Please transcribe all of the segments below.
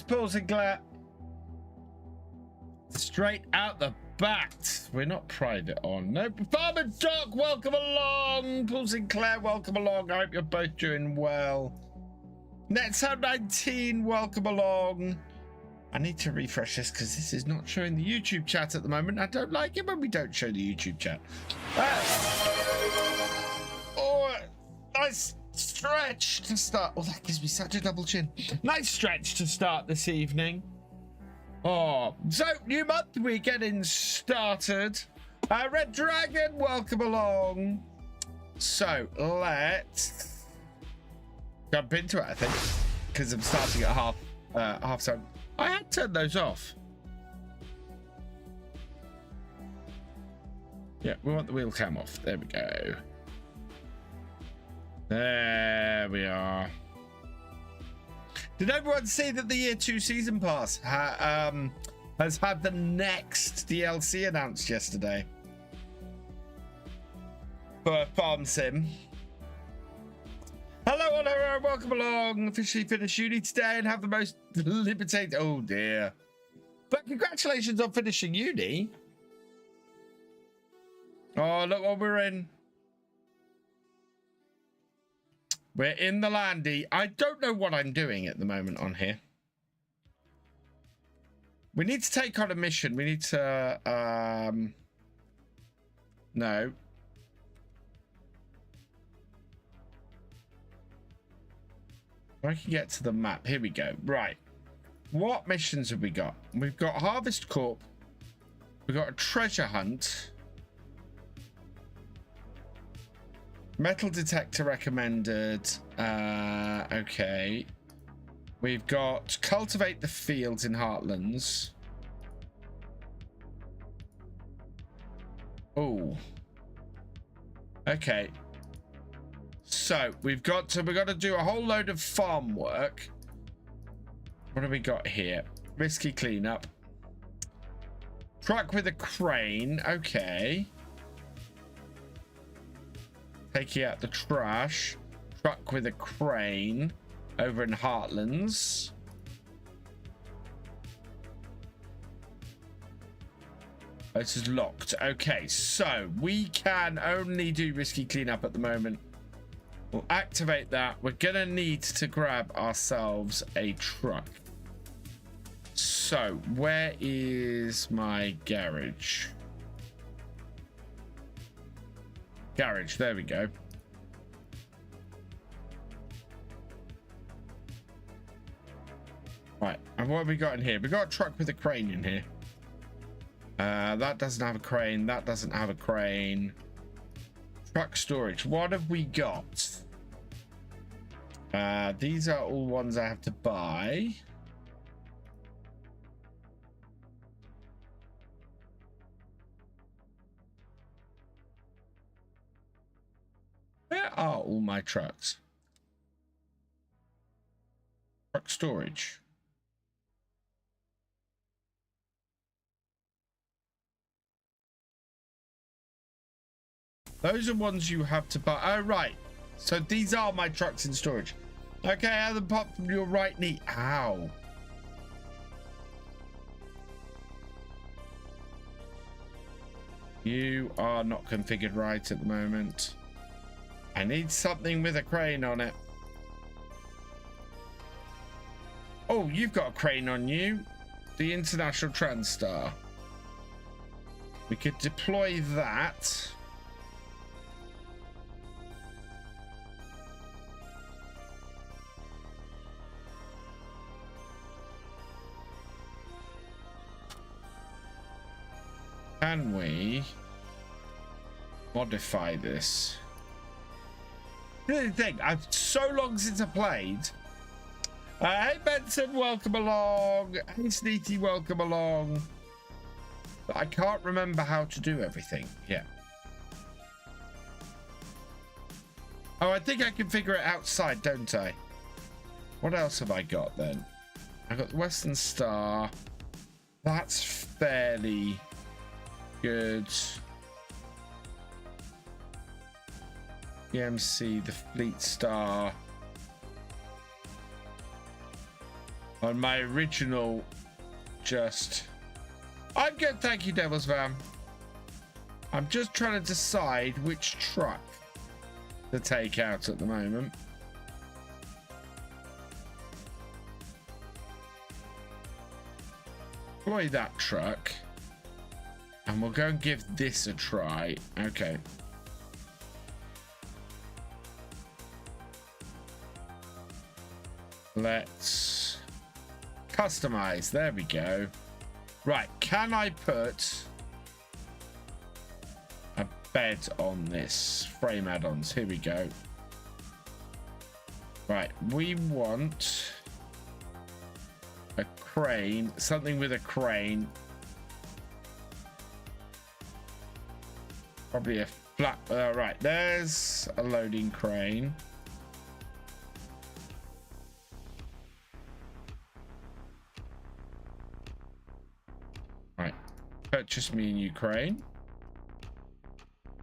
Paul Sinclair. Straight out the bat. We're not private on. No. Farmer Doc, welcome along. Paul Sinclair, welcome along. I hope you're both doing well. Netsound 19, welcome along. I need to refresh this because this is not showing the YouTube chat at the moment. I don't like it when we don't show the YouTube chat. Oh, nice stretch to start. Oh, that gives me such a double chin. Nice stretch to start this evening. Oh, so new month, we're getting started. Red Dragon, welcome along. So let's jump into it, I think, because I'm starting at half time. I had turned those off. Yeah, we want the wheel cam off. There we go. There we are. Did everyone see that the Year 2 Season Pass has had the next DLC announced yesterday? For Farm Sim. Hello, Honor, welcome along. Officially finished uni today and have the most limited. Oh dear. But congratulations on finishing uni. Oh, look what we're in. We're in the landy. I don't know what I'm doing at the moment on here. We need to take on a mission. We need to no. I can get to the map. Here we go. Right. What missions have we got? We've got Harvest Corp. We've got a treasure hunt. Metal detector recommended. Okay. We've got cultivate the fields in Heartlands. Oh. Okay. So we've got to do a whole load of farm work. What have we got here? Risky cleanup. Truck with a crane. Okay. Taking out the trash. Truck with a crane over in Heartlands. This is locked. Okay, so we can only do risky cleanup at the moment. We'll activate that. We're gonna need to grab ourselves a truck. So where is my garage? Garage, there we go. Right, and what have we got in here? We got a truck with a crane in here. That doesn't have a crane. That doesn't have a crane. Truck storage. What have we got? These are all ones I have to buy. Where are all my trucks? Truck storage. Those are ones you have to buy. Oh, right. So these are my trucks in storage. Okay, I have them popped from your right knee. Ow. You are not configured right at the moment. I need something with a crane on it. Oh, you've got a crane on you. The International Transstar. We could deploy that. Can we modify this? Here's the thing, I've so long since I played. Hey Benson, welcome along. Hey Sneaky, welcome along. But I can't remember how to do everything yet. Oh, I think I can figure it outside, don't I? What else have I got then? I've got the Western Star. That's fairly good. EMC, the Fleet Star. on my original just... I'm good, thank you, Devil's Van. I'm just trying to decide which truck to take out at the moment. Deploy that truck. And we'll go and give this a try. Okay. Let's customize. There we go. Right. Can I put a bed on this? Frame add-ons. Here we go. Right. We want a crane. Something with a crane. Probably a flat. Right, there's a loading crane. Right, purchase me a new crane.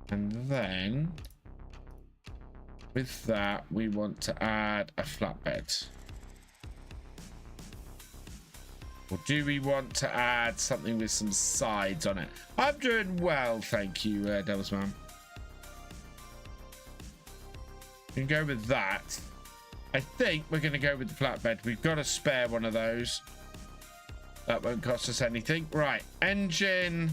And then with that, we want to add a flatbed. Or do we want to add something with some sides on it? I'm doing well, thank you, Devil's Man. We can go with that. I think we're going to go with the flatbed. We've got a spare one of those. That won't cost us anything. Right, engine.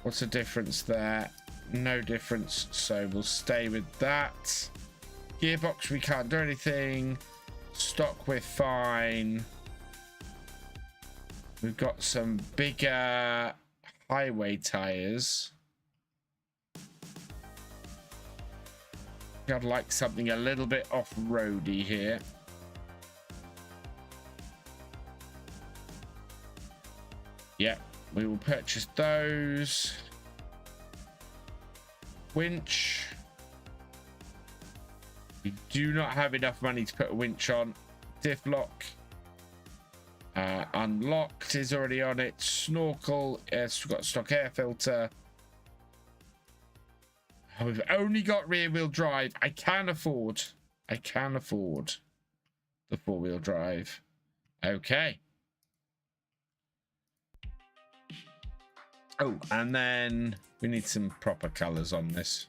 What's the difference there? No difference, so we'll stay with that. Gearbox, we can't do anything. Stock, we're fine. We've got some bigger highway tires. I'd like something a little bit off-roady here. Yeah, we will purchase those. Winch. We do not have enough money to put a winch on. Diff lock. Unlocked is already on it. Snorkel. It's got stock air filter. We've only got rear wheel drive. I can afford the 4-wheel drive. Okay. Oh, and then we need some proper colors on this.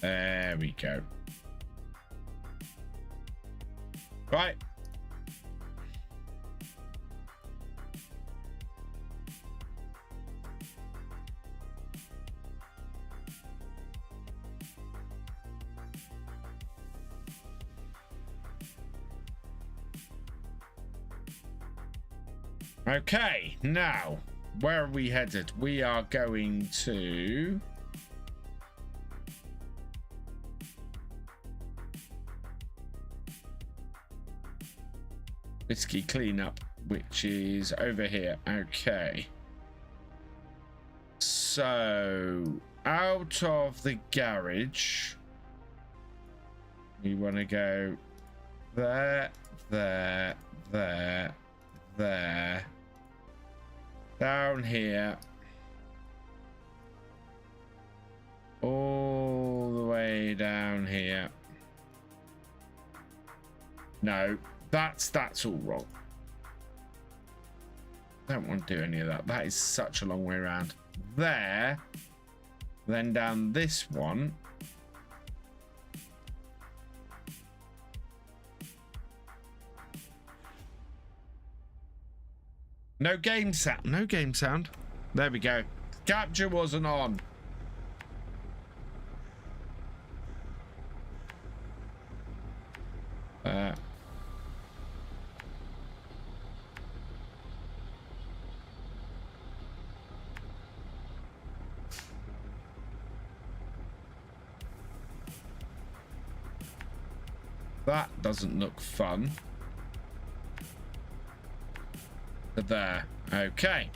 There we go. Right. Okay, now, where are we headed? We are going to... Whiskey cleanup, which is over here. Okay. So, out of the garage, we want to go there, there, there, there, down here, all the way down here. No, that's all wrong. Don't want to do any of that. That is such a long way around. There, then down this one. No game sound. No game sound. There we go. Capture wasn't on. That doesn't look fun. But there. Okay.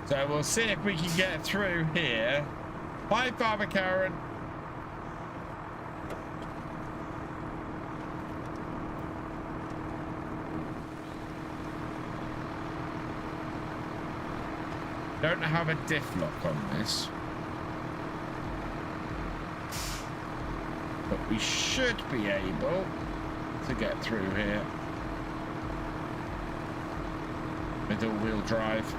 So we'll see if we can get through here. Hi, Farmer Karen. Don't have a diff lock on this. But we should be able to get through here with all-wheel drive.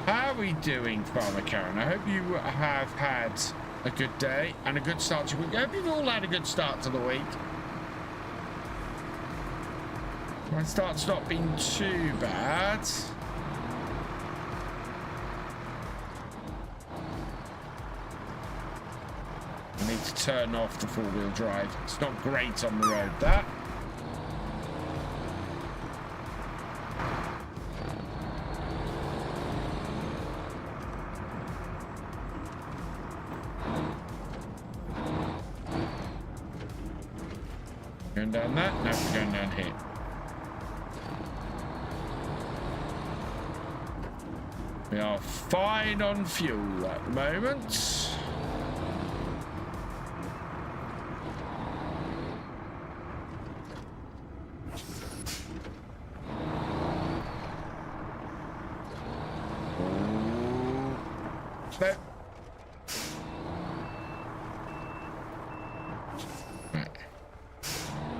How are we doing, Farmer Karen? I hope you have had a good day and a good start to the week. I hope you've all had a good start to the week. My start's not been too bad. I need to turn off the four-wheel drive. It's not great on the road, that. Going down that? No, we're going down here. We are fine on fuel at the moment. No.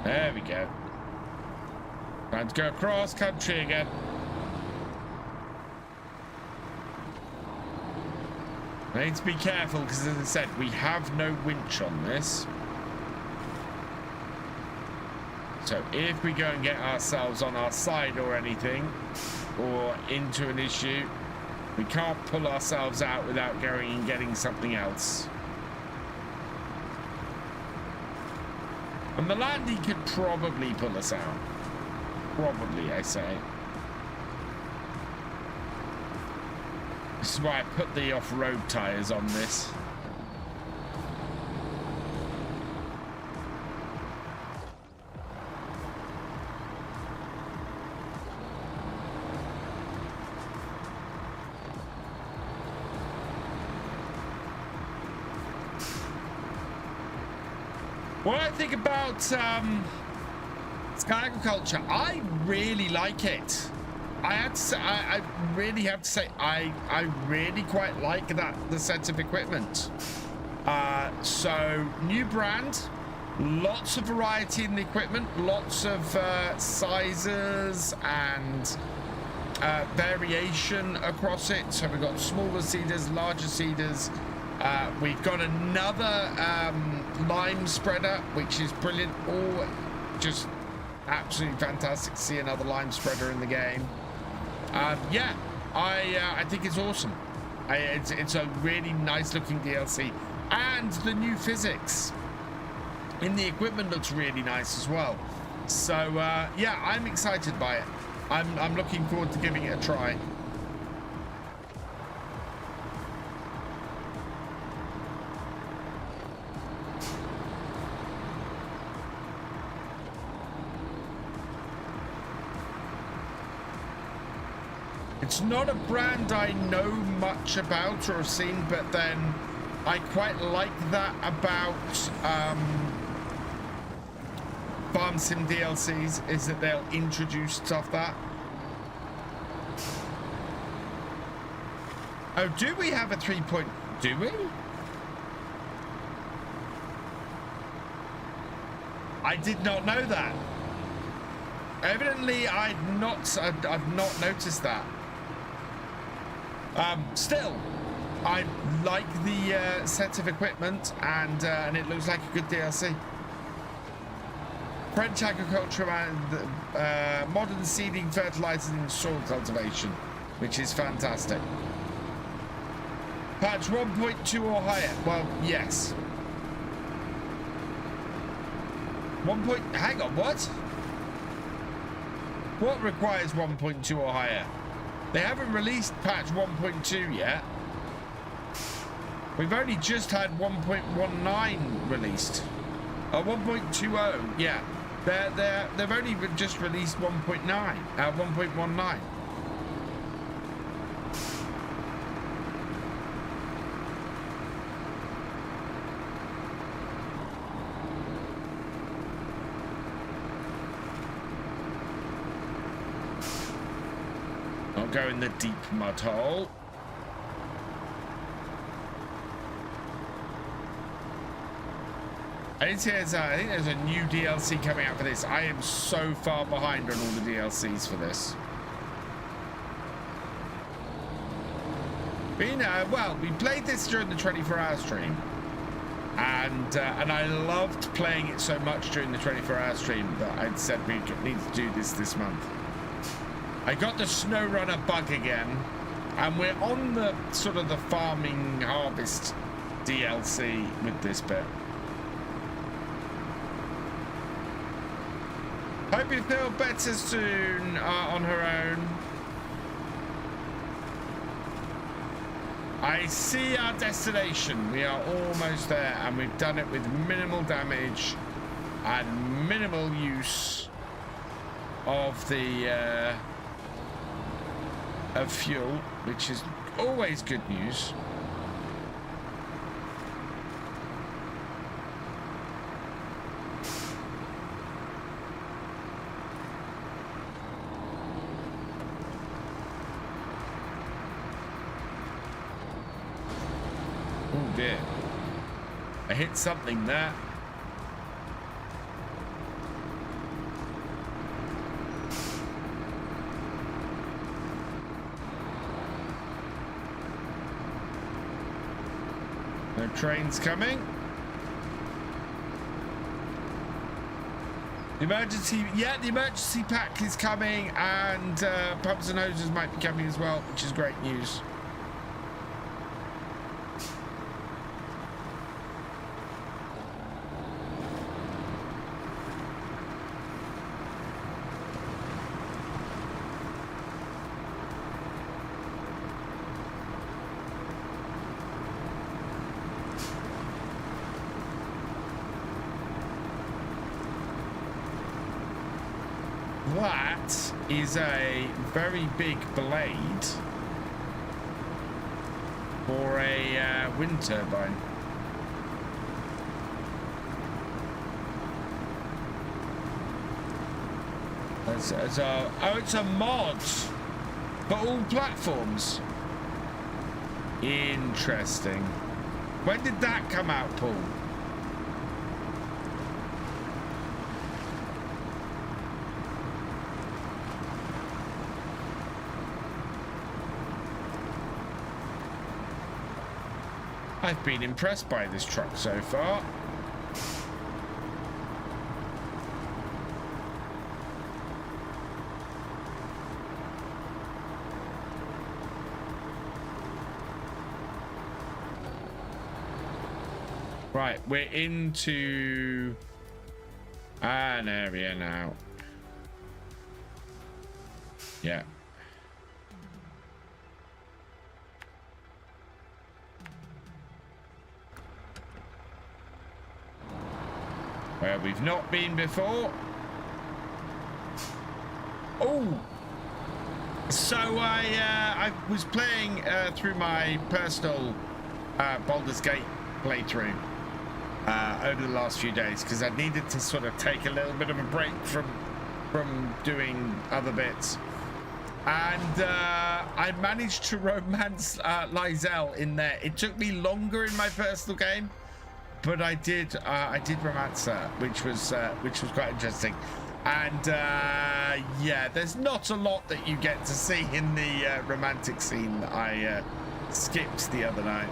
There we go. Time to go across country again. I need to be careful because, as I said, we have no winch on this. So if we go and get ourselves on our side or anything, or into an issue, we can't pull ourselves out without going and getting something else. And the landy could probably pull us out. Probably, I say. This is why I put the off-road tires on this. What I think about agriculture, I really like it. I had to say, I really have to say, I really quite like the set of equipment. So new brand, lots of variety in the equipment, lots of sizes and variation across it. So we've got smaller seeders, larger seeders. We've got another lime spreader, which is brilliant. Oh, just absolutely fantastic to see another lime spreader in the game. Yeah, I think it's awesome. It's a really nice looking DLC, and the new physics in the equipment looks really nice as well. So yeah, I'm excited by it. I'm looking forward to giving it a try. It's not a brand I know much about or have seen, but then I quite like that about Farm Sim DLCs, is that they'll introduce stuff that... Oh, do we have a 3 point... Do we? I did not know that. Evidently, I've not noticed that. Still, I like the set of equipment, and it looks like a good DLC. French agriculture and modern seeding, fertilizing, and soil cultivation, which is fantastic. Patch 1.2 or higher. Well, yes. Hang on, what? What requires 1.2 or higher? They haven't released patch 1.2 yet. We've only just had 1.19 released. 1.20, yeah. They've only just released 1.19. I'll go in the deep mud hole. I think there's a new DLC coming out for this. I am so far behind on all the DLCs for this. But, you know, well, we played this during the 24-hour stream, and I loved playing it so much during the 24-hour stream that I said we need to do this month. I got the SnowRunner bug again, and we're on the sort of the farming harvest DLC with this bit. Hope you feel better soon on her own. I see our destination. We are almost there, and we've done it with minimal damage and minimal use of the of fuel, which is always good news. Oh dear, I hit something there. No trains coming. The emergency, yeah, the emergency pack is coming, and pumps and hoses might be coming as well, which is great news. That is a very big blade for a wind turbine. It's a mod for all platforms. Interesting. When did that come out, Paul? I've been impressed by this truck so far. Right, we're into an area now. Yeah. Where we've not been before. Oh! So I was playing through my personal Baldur's Gate playthrough over the last few days because I needed to sort of take a little bit of a break from doing other bits. And I managed to romance Lizelle in there. It took me longer in my personal game, but I did romance her, which was quite interesting. And yeah, there's not a lot that you get to see in the romantic scene that I skipped the other night.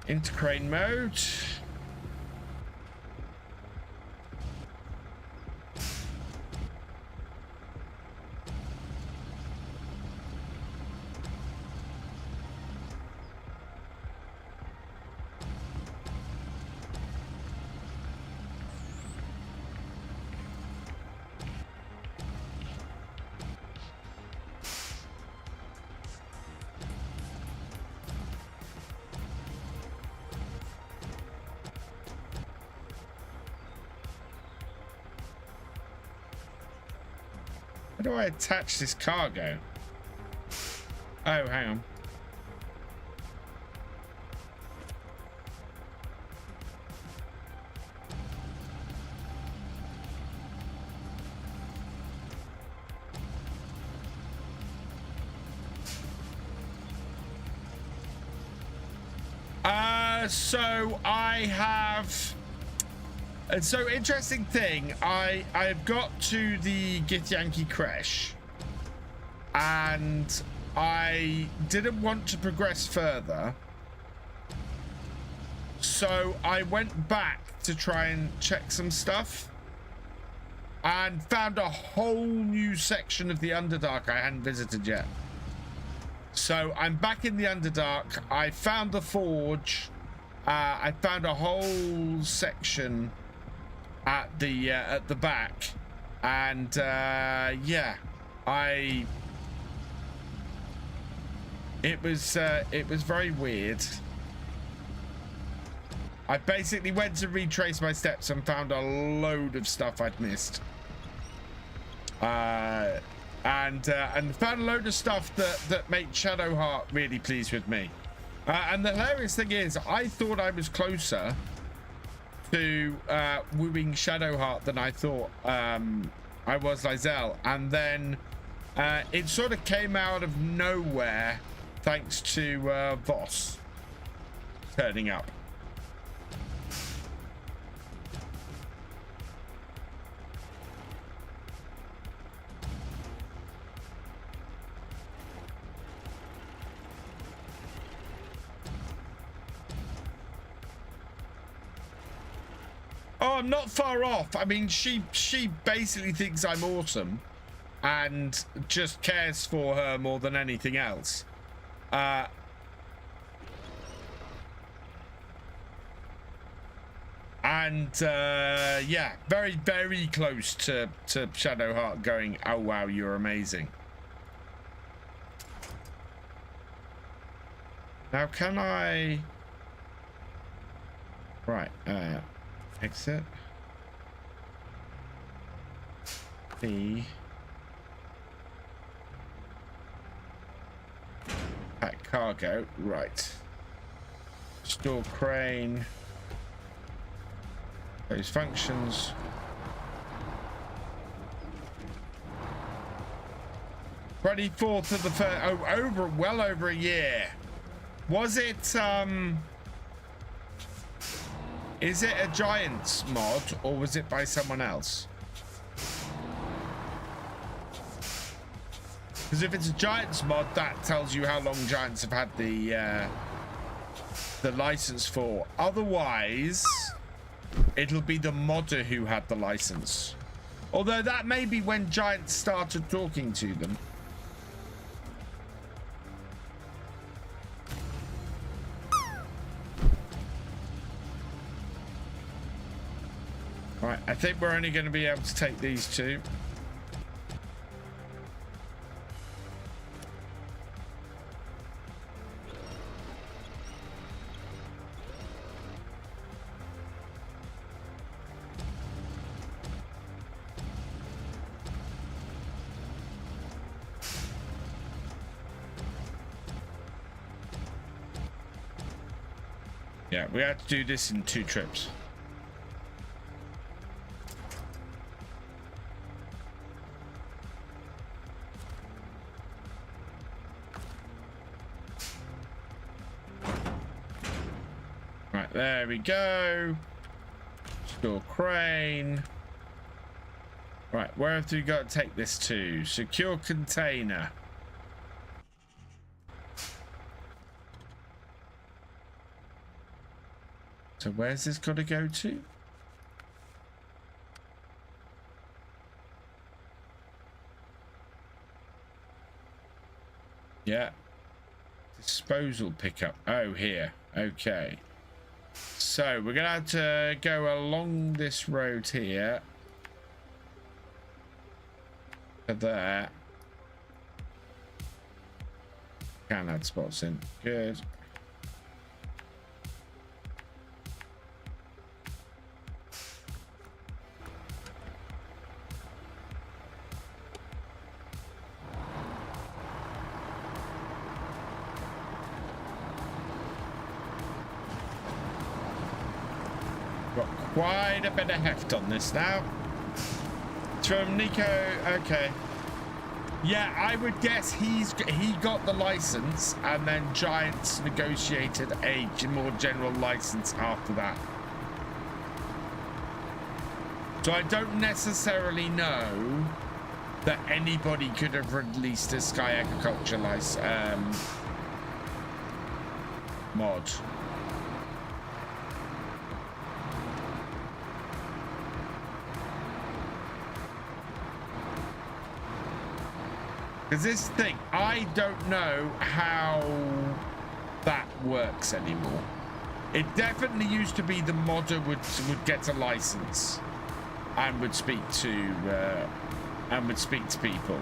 into crane mode. How do I attach this cargo? Oh, hang on. So I have... And so, interesting thing, I've got to the Githyanki Creche, and I didn't want to progress further, so I went back to try and check some stuff, and found a whole new section of the Underdark I hadn't visited yet. So I'm back in the Underdark. I found the forge. I found a whole section at the back, and yeah, it was very weird. I basically went to retrace my steps and found a load of stuff I'd missed, and found a load of stuff that made Shadowheart really pleased with me. And the hilarious thing is, I thought I was closer to wooing Shadowheart than I thought I was Lizelle, and then it sort of came out of nowhere thanks to Voss turning up. Oh, I'm not far off. I mean, she basically thinks I'm awesome and just cares for her more than anything else. Yeah, very, very close to Shadowheart going, oh, wow, you're amazing. Now, can I... Right, exit. B. Pack cargo. Right. Store crane. Those functions. '24th of the first. Oh, well over a year. Was it is it a Giants mod, or was it by someone else? Because if it's a Giants mod, that tells you how long Giants have had the license for. Otherwise, it'll be the modder who had the license. Although that may be when Giants started talking to them. Right, I think we're only going to be able to take these two. Yeah, we have to do this in 2 trips. Right, there we go. Store crane. Right, where have we got to take this to? Secure container. So where's this got to go to? Yeah. Disposal pickup. Oh, here. Okay. So we're going to have to go along this road here. To there. Can add spots in. Good. Got quite a bit of heft on this now. It's from Nico. Okay. Yeah, I would guess he got the license and then Giants negotiated a more general license after that. So I don't necessarily know that anybody could have released a Sky Agriculture mod. Because this thing, I don't know how that works anymore. It definitely used to be the modder would get a license and would speak to people.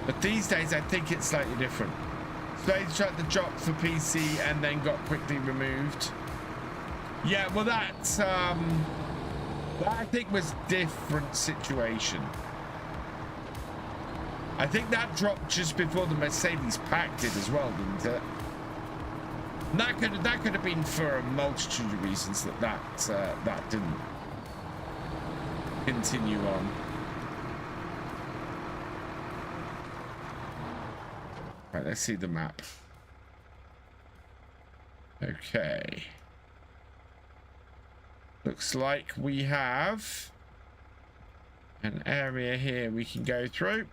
But these days, I think it's slightly different. So they tried to drop for PC and then got quickly removed. Yeah, well, that's that I think was different situation. I think that dropped just before the Mercedes pack did as well, didn't it? And that could have been for a multitude of reasons that didn't continue on. Right, let's see the map. Okay. Looks like we have an area here we can go through.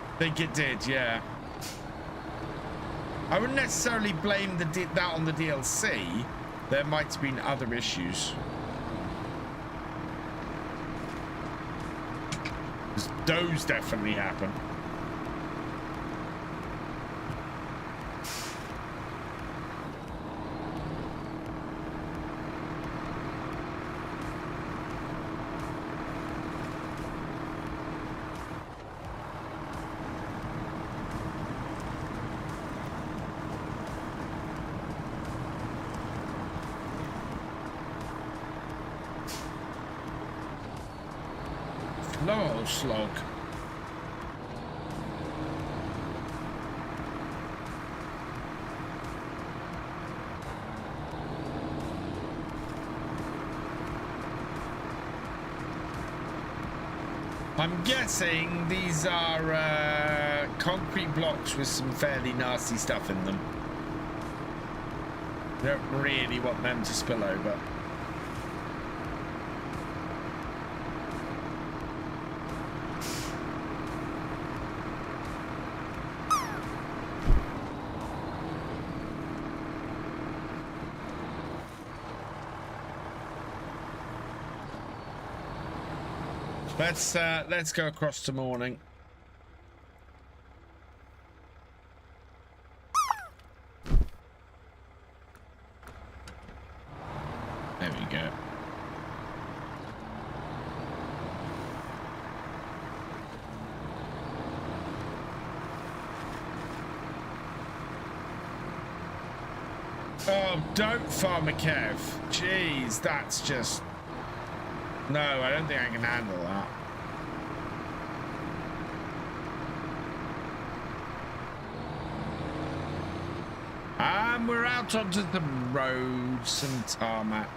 I think it did, yeah. I wouldn't necessarily blame that on the DLC. There might have been other issues. Those definitely happen. No slog. I'm guessing these are concrete blocks with some fairly nasty stuff in them. Don't really want them to spill over. Let's go across to morning. There we go. Oh, don't farm a Kev. Jeez, that's just... No, I don't think I can handle that. And we're out onto the road, some tarmac.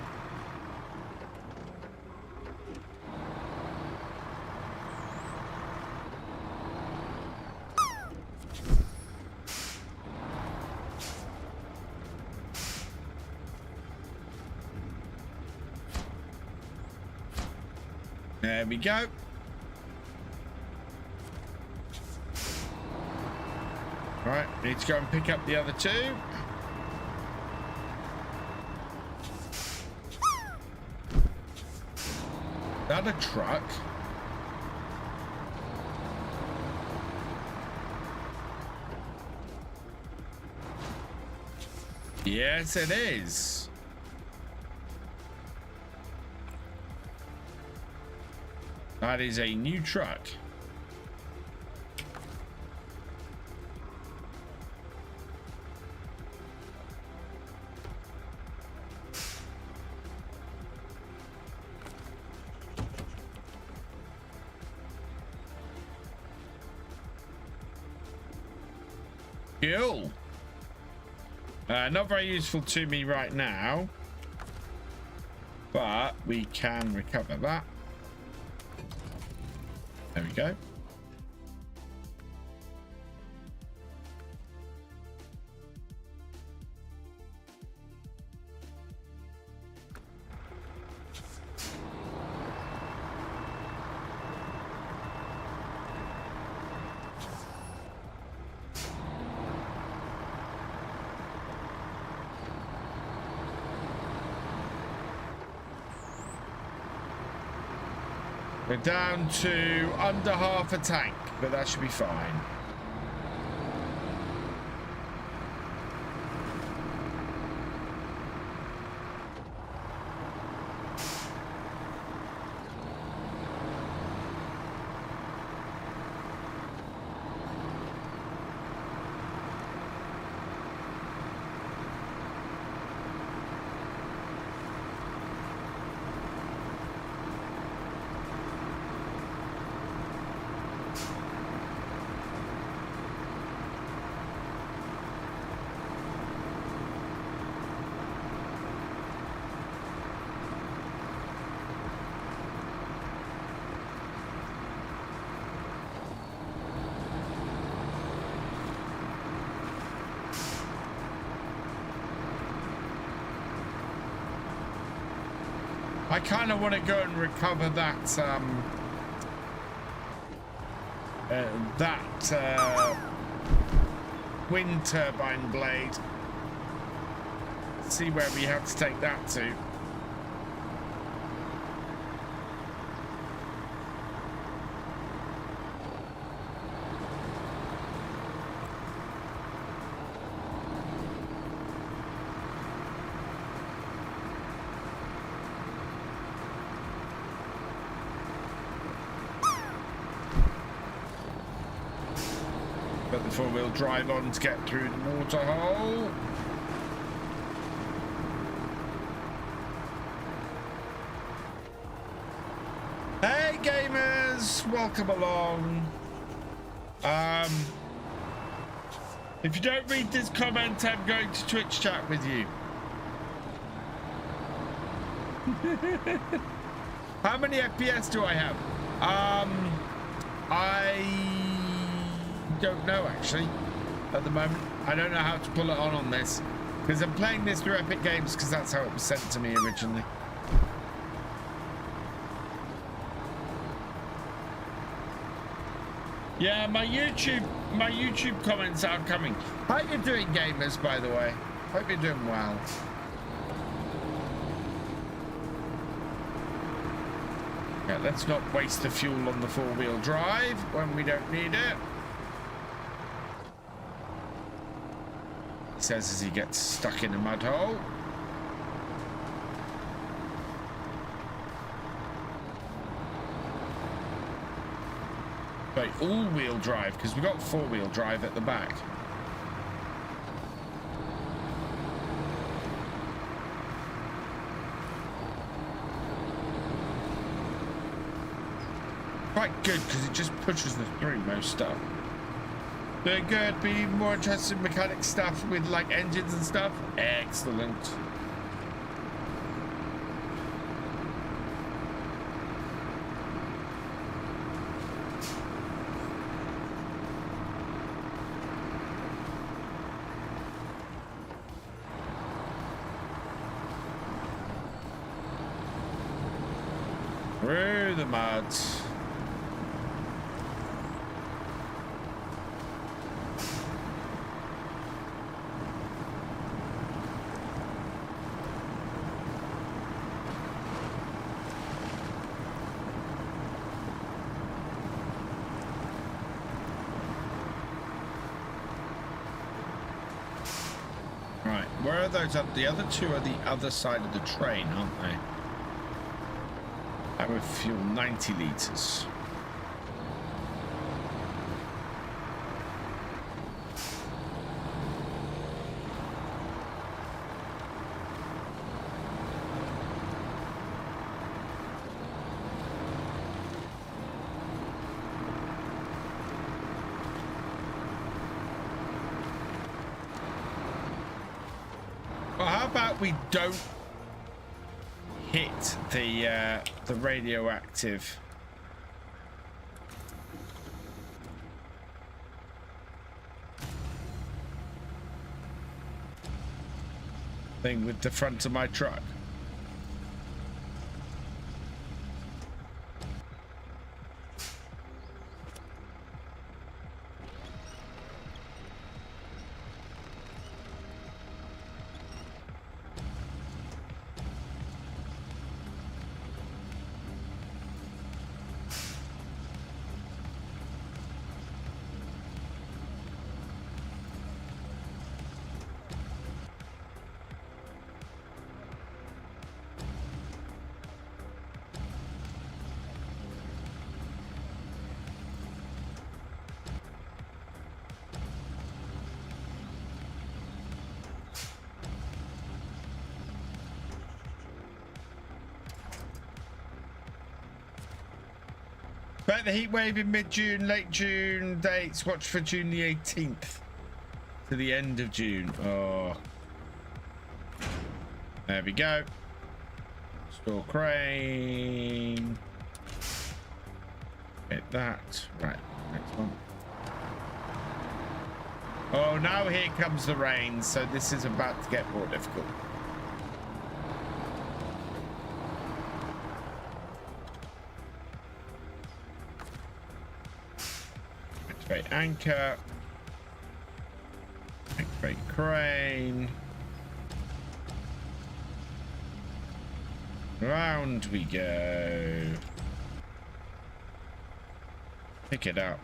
There we go. Right, need to go and pick up the other two. Is that a truck? Yes, it is. That is a new truck. Cool. Not very useful to me right now, but we can recover that. There we go. We're down to under half a tank, but that should be fine. I kind of want to go and recover that wind turbine blade. See where we have to take that to. The four-wheel drive on to get through the water hole. Hey gamers, welcome along. If you don't read this comment, I'm going to Twitch chat with you. How many FPS do I have? I don't know actually at the moment. I don't know how to pull it on this because I'm playing this through Epic Games because that's how it was sent to me originally. Yeah, my YouTube comments are coming. How you doing, gamers, by the way? Hope you're doing well. Yeah, let's not waste the fuel on the four-wheel drive when we don't need it. Says as he gets stuck in a mud hole. Right, all-wheel drive because we got four-wheel drive at the back. Quite good because it just pushes us through most stuff. They're good. Be more interested in mechanic stuff with like engines and stuff. Excellent. Through the mud. know those are the other two are the other side of the train, aren't they? I would fuel 90 litres. Well, how about we don't hit the radioactive thing with the front of my truck? Bet the heat wave in mid-June, late June dates. Watch for June the 18th to the end of June. Oh, there we go. Store crane. Hit that. Right, next one. Oh, now here comes the rain, so this is about to get more difficult. Activate anchor. Activate crane. Round we go. Pick it up.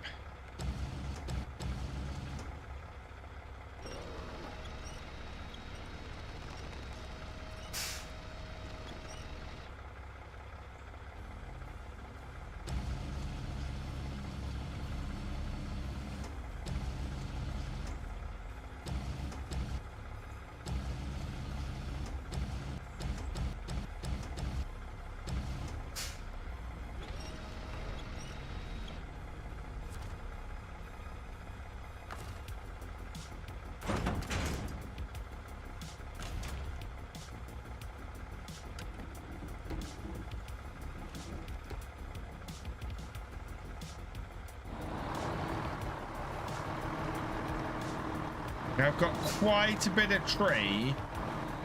I've got quite a bit of tree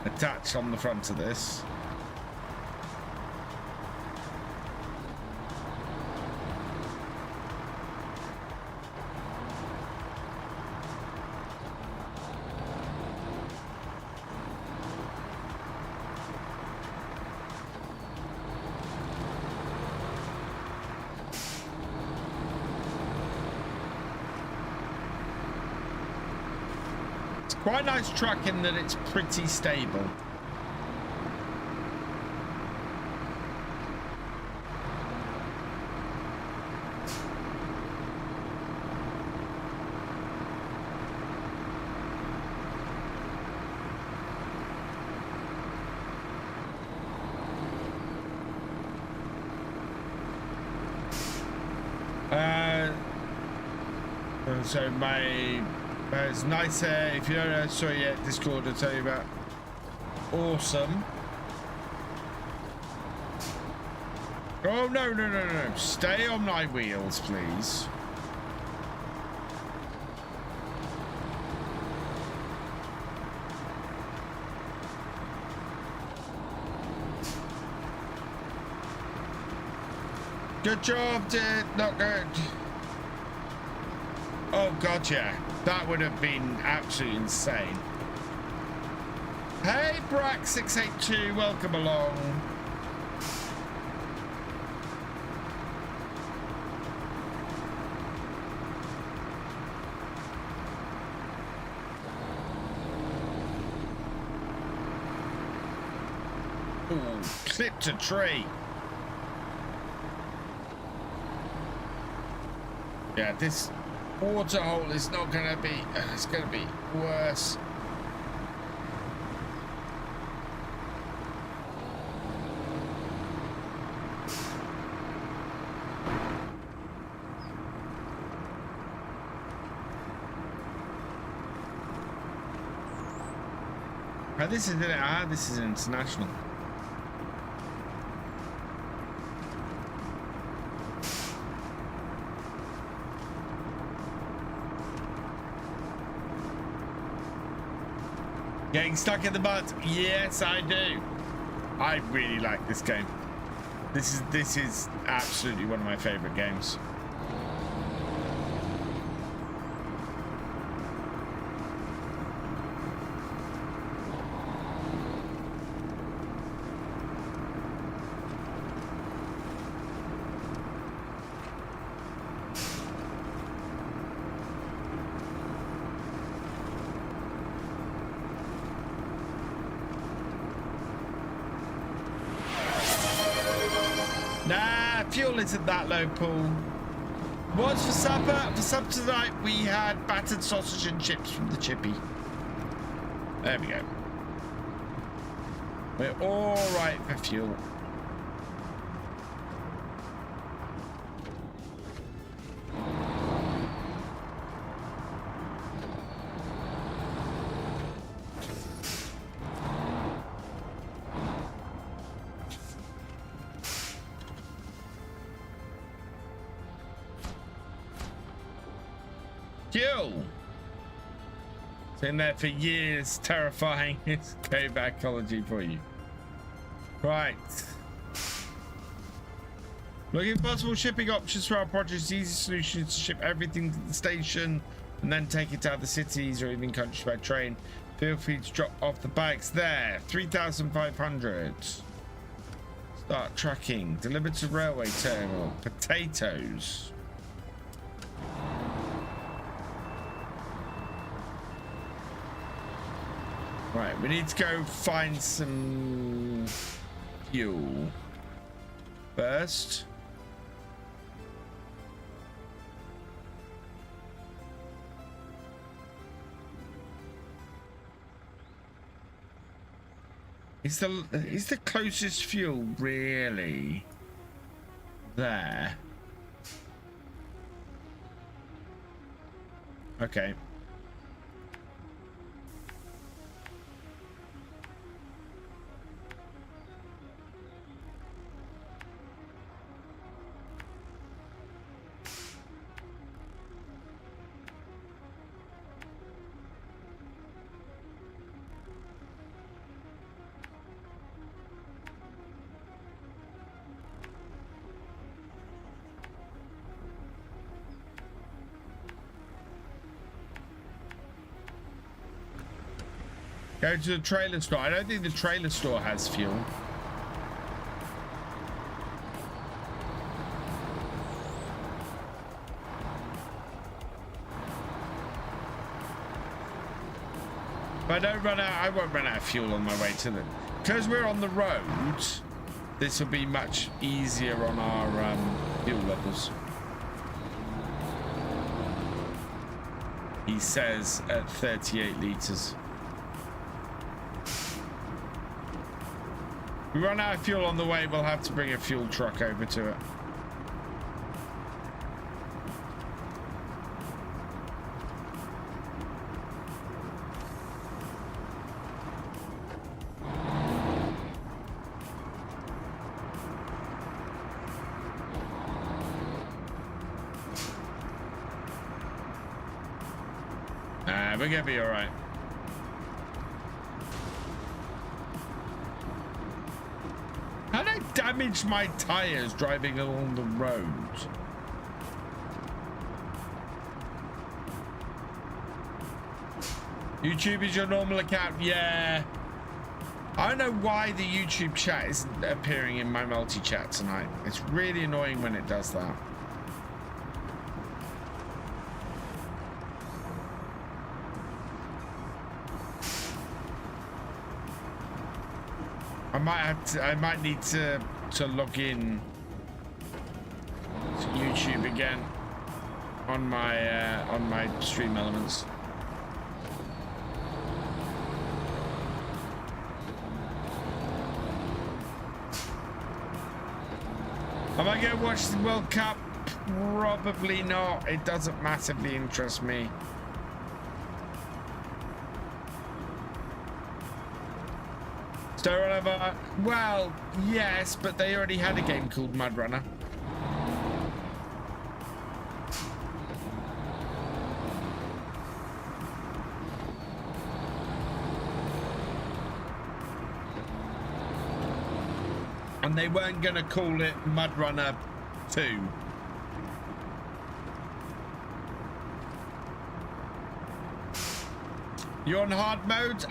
attached on the front of this. Quite a nice truck in that it's pretty stable. So it's nice. If you don't know, sorry yet, Discord, I'll tell you about. Awesome. Oh, no. Stay on my wheels, please. Good job, dude. Not good. Oh, God, yeah. That would have been absolutely insane. Hey, Brack682, welcome along. Ooh, clipped a tree. Yeah, this water hole is not going to be, it's going to be worse. Oh, this is it. Ah, this is international. Getting stuck in the mud. Yes, I do. I really like this game. This is absolutely one of my favorite games. Fuel isn't that low, Paul. What's for supper? For supper tonight, we had battered sausage and chips from the chippy. There we go. We're all right for fuel. It's been there for years, terrifying. It's cave ecology for you. Right. Looking for possible shipping options for our projects. Easy solutions to ship everything to the station and then take it out of the cities or even countries by train. Feel free to drop off the bags there. 3,500. Start tracking. Delivered to railway terminal. Potatoes. Right, we need to go find some fuel first. Is the closest fuel really there? Okay. Go to the trailer store. I don't think the trailer store has fuel. But I don't run out. I won't run out of fuel on my way to them. Because we're on the road, this will be much easier on our fuel levels. He says at 38 litres. If we run out of fuel on the way, we'll have to bring a fuel truck over to it. We're gonna be all right. How did I damage my tires driving along the road? YouTube is your normal account? Yeah. I don't know why the YouTube chat isn't appearing in my multi-chat tonight. It's really annoying when it does that. I might need to log in to YouTube again on my stream elements. Am I going to watch the World Cup? Probably not. It doesn't massively interest me. SnowRunner, well, yes, but they already had a game called MudRunner. And they weren't going to call it MudRunner 2. You on hard mode?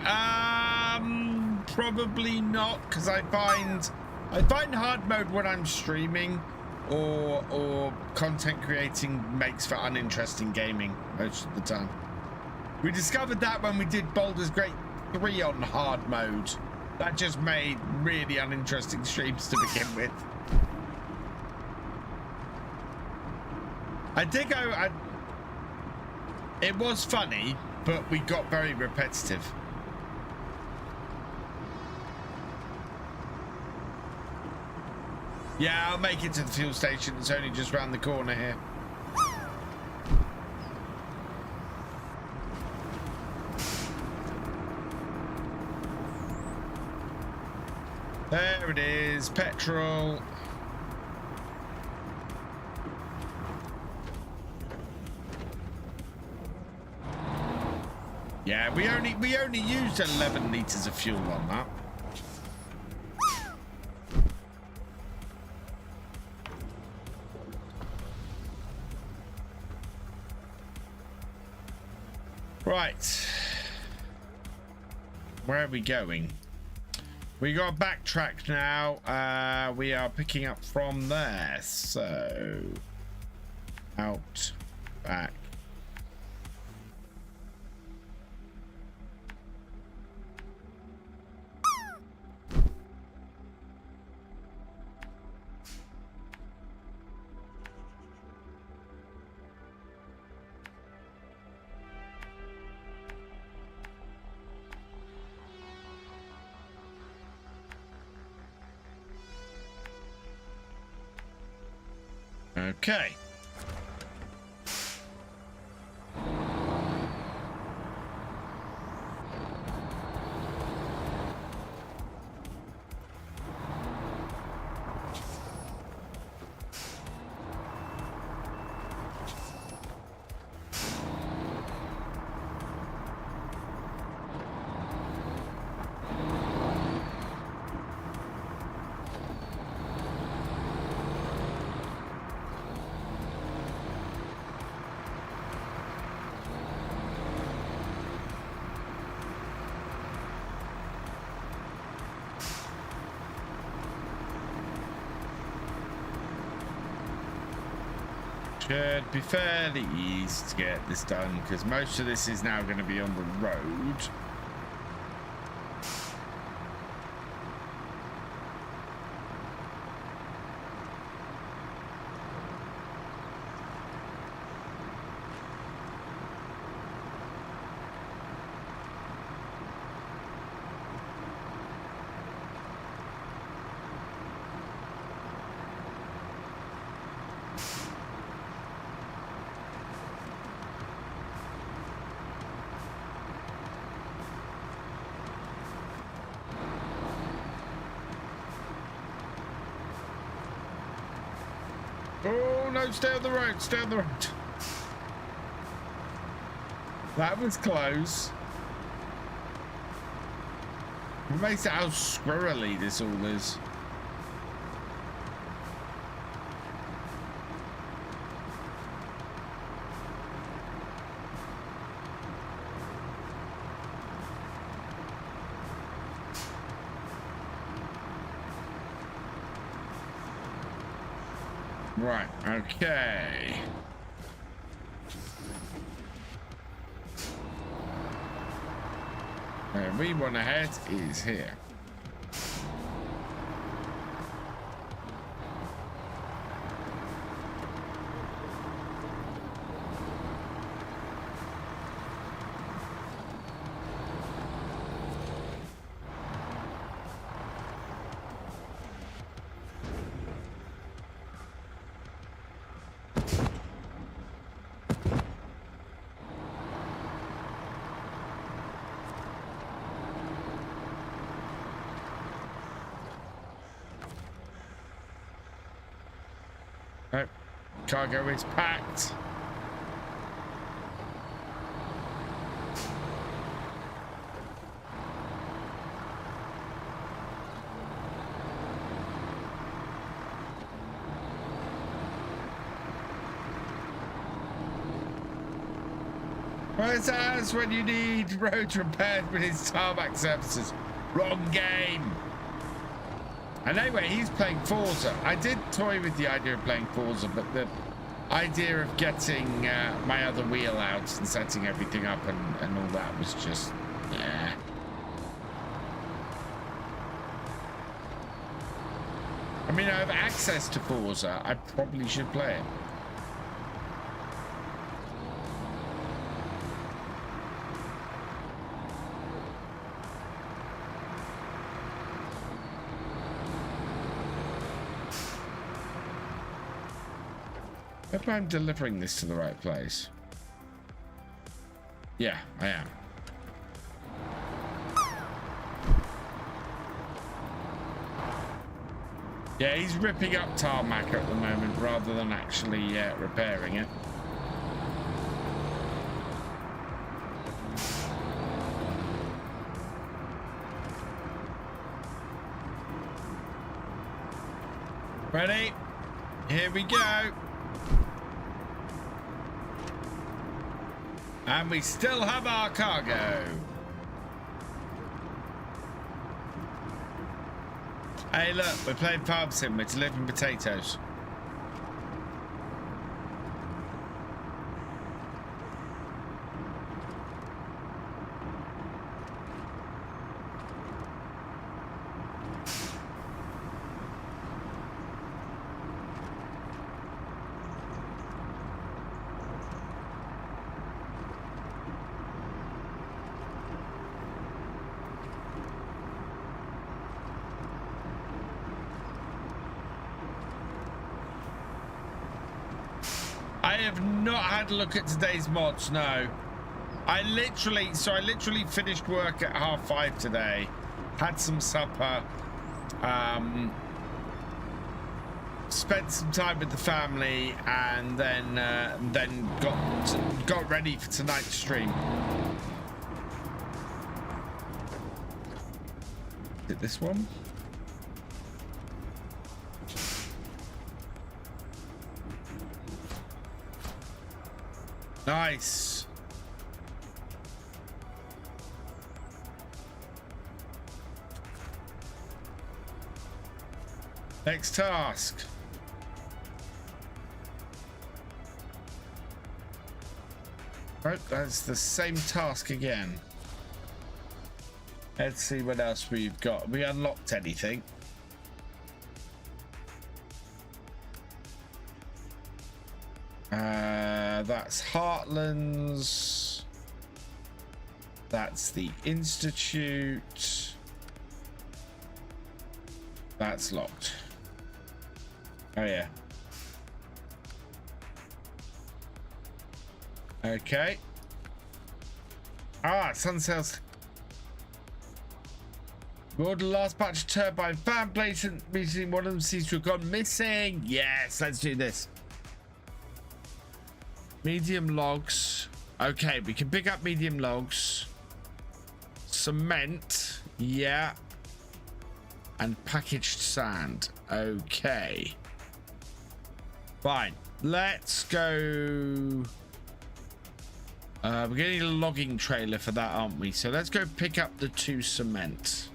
Probably not, because I find hard mode when I'm streaming or content creating makes for uninteresting gaming most of the time. We discovered that when we did Baldur's Gate 3 on hard mode. That just made really uninteresting streams to begin with. I think it was funny, but we got very repetitive. Yeah, I'll make it to the fuel station. It's only just round the corner here. There it is, petrol. Yeah, we only used 11 liters of fuel on that. Right. Where are we going? We got to backtrack now. We are picking up from there. So out, back. Okay. Should be fairly easy to get this done because most of this is now going to be on the road. Oh no, stay on the road, stay on the road. That was close. It makes it how squirrely this all is. Right, okay. Where we want to head is here. Nope. Cargo is packed. Where's ours when you need roads repaired with his tarmac services? Wrong game. And anyway, he's playing Forza. I did toy with the idea of playing Forza, but the idea of getting my other wheel out and setting everything up and all that was just, yeah. I mean, I have access to Forza. I probably should play it. I hope I'm delivering this to the right place. Yeah, I am. Yeah, he's ripping up tarmac at the moment rather than actually repairing it. Ready? Here we go. And we still have our cargo. Hey, look, we're playing Farm Sim. We're delivering potatoes. I have not had a look at today's mods, no. I literally finished work at 5:30 today, had some supper, spent some time with the family, and then got ready for tonight's stream. Is it this one? Nice. Next task. Right, that's the same task again. Let's see what else we've got. We unlocked anything? That's Heartlands. That's the Institute. That's locked. Oh yeah. Okay. Ah, sun cells. We ordered the last batch of turbine fan blades and recently one of them seems to have gone missing. Yes, let's do this. Medium logs. Okay, we can pick up medium logs. Cement. Yeah. And packaged sand. Okay. Fine. Let's go. We're getting a logging trailer for that, aren't we? So let's go pick up the 2 cement.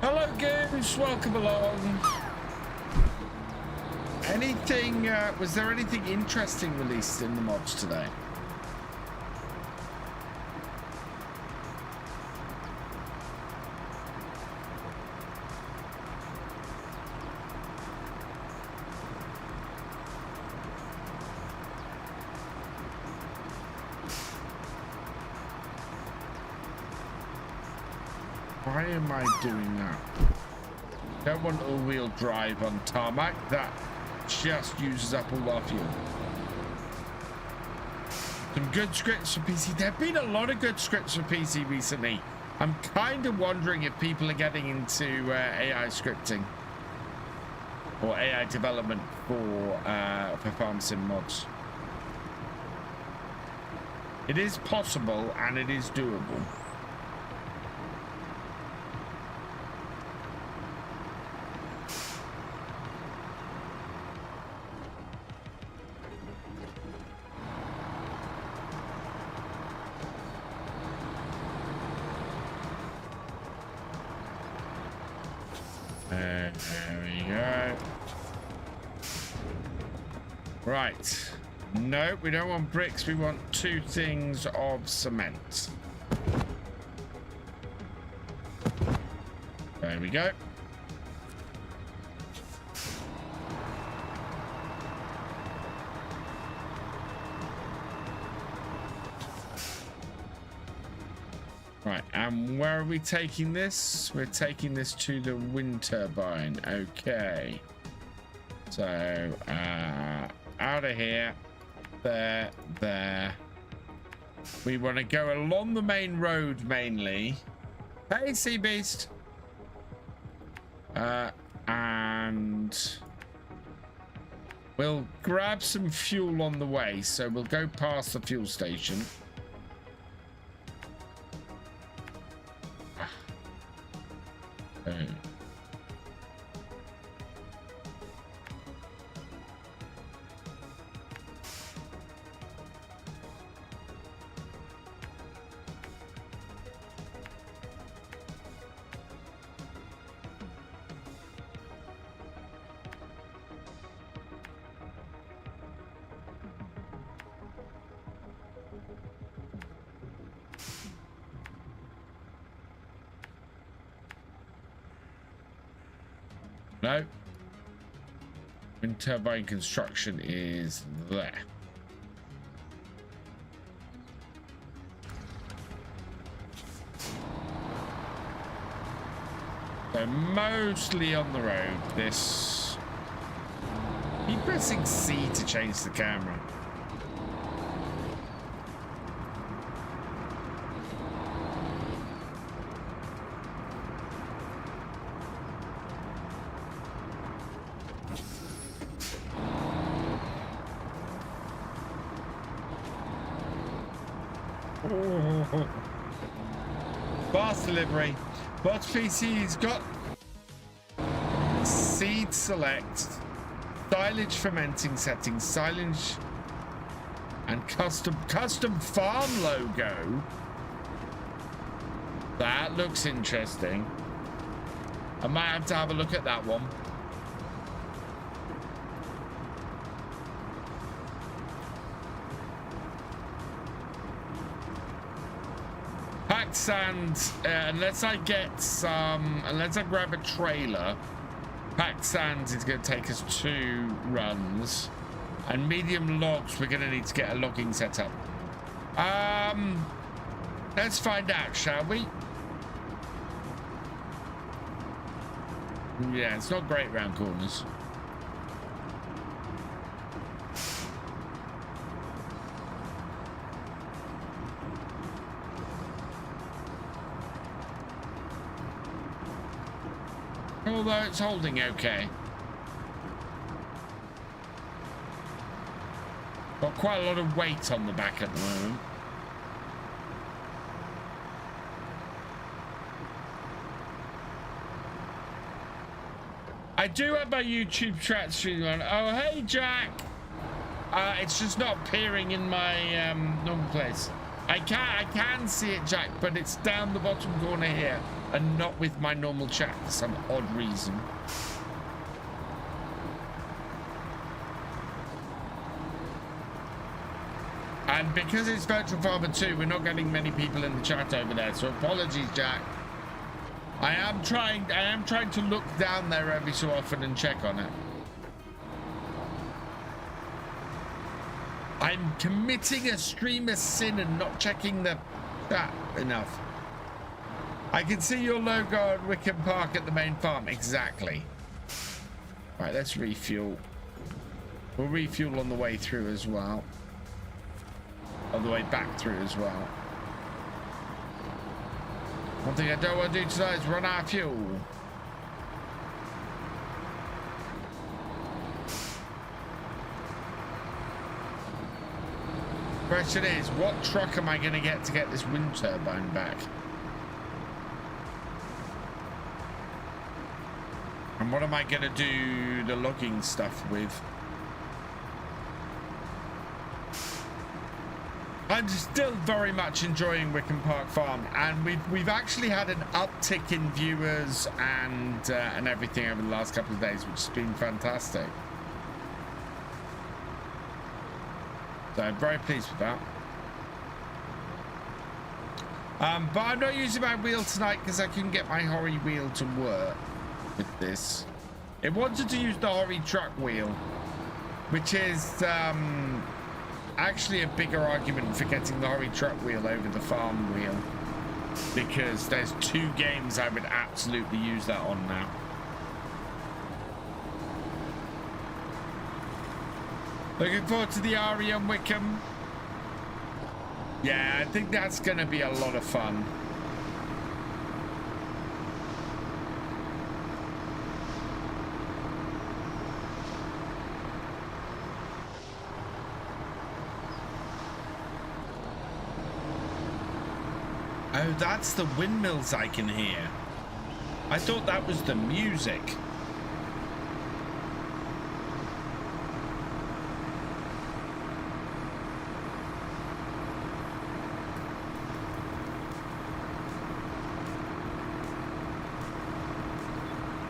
Hello, Goose. Welcome along. Anything? Was there anything interesting released in the mods today? Why am I doing that? Don't want all-wheel drive on tarmac. That just uses up all our fuel. Some good scripts for PC. There have been a lot of good scripts for PC recently. I'm kind of wondering if people are getting into AI scripting or AI development for farm sim mods. It is possible and it is doable. There we go. Right. No, we don't want bricks. We want 2 things of cement. There we go. Right, and where are we taking this? We're taking this to the wind turbine. Okay. So, out of here. There. We want to go along the main road mainly. Hey, sea beast. And we'll grab some fuel on the way. So we'll go past the fuel station. No. Wind turbine construction is there. So mostly on the road. This. Keep pressing C to change the camera. Fast delivery. Bots PC's got seed select, silage fermenting settings, silage and custom farm logo. That looks interesting. I might have to have a look at that one. Sand, unless I get some, unless I grab a trailer, packed sand is going to take us 2 runs, and medium logs we're going to need to get a logging set up. Let's find out, shall we? Yeah, it's not great round corners. Although it's holding okay. Got quite a lot of weight on the back at the moment. I do have my YouTube chat stream on. Oh, hey, Jack. It's just not appearing in my normal place. I can see it, Jack, but it's down the bottom corner here and not with my normal chat for some odd reason. And because it's Virtual Farmer 2, we're not getting many people in the chat over there, so apologies, Jack. I am trying to look down there every so often and check on it. I'm committing a streamer sin and not checking the chat enough. I can see your logo at Wickham Park at the main farm. Exactly. Right, let's refuel. We'll refuel on the way through as well. On the way back through as well. One thing I don't want to do tonight is run out of fuel. Question is, what truck am I going to get this wind turbine back? And what am I going to do the logging stuff with? I'm still very much enjoying Wickham Park Farm, and we've actually had an uptick in viewers and everything over the last couple of days, which has been fantastic. So I'm very pleased with that. But I'm not using my wheel tonight because I couldn't get my Horry wheel to work with this. It wanted to use the Horry truck wheel, which is actually a bigger argument for getting the Horry truck wheel over the farm wheel, because there's 2 games I would absolutely use that on now. Looking forward to the Ari on Wickham. Yeah, I think that's going to be a lot of fun. Oh, that's the windmills I can hear. I thought that was the music.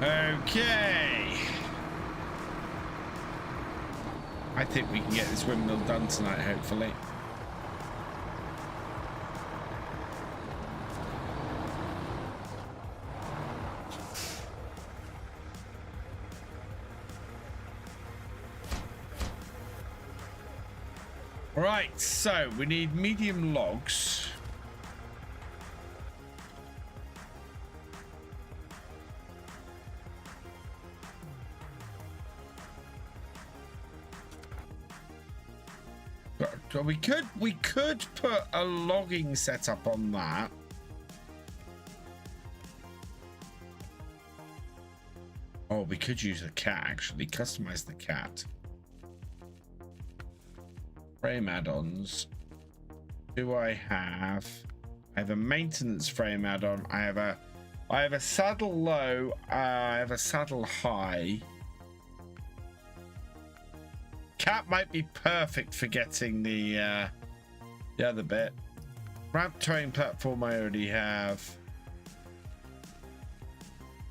Okay. I think we can get this windmill done tonight, hopefully. Right, so we need medium logs. So we could put a logging setup on that. Oh, we could use a cat, actually. Customize the cat. Frame add-ons. Do I have? I have a maintenance frame add-on. I have a saddle low. I have a saddle high. Cat might be perfect for getting the other bit. Ramp towing platform I already have.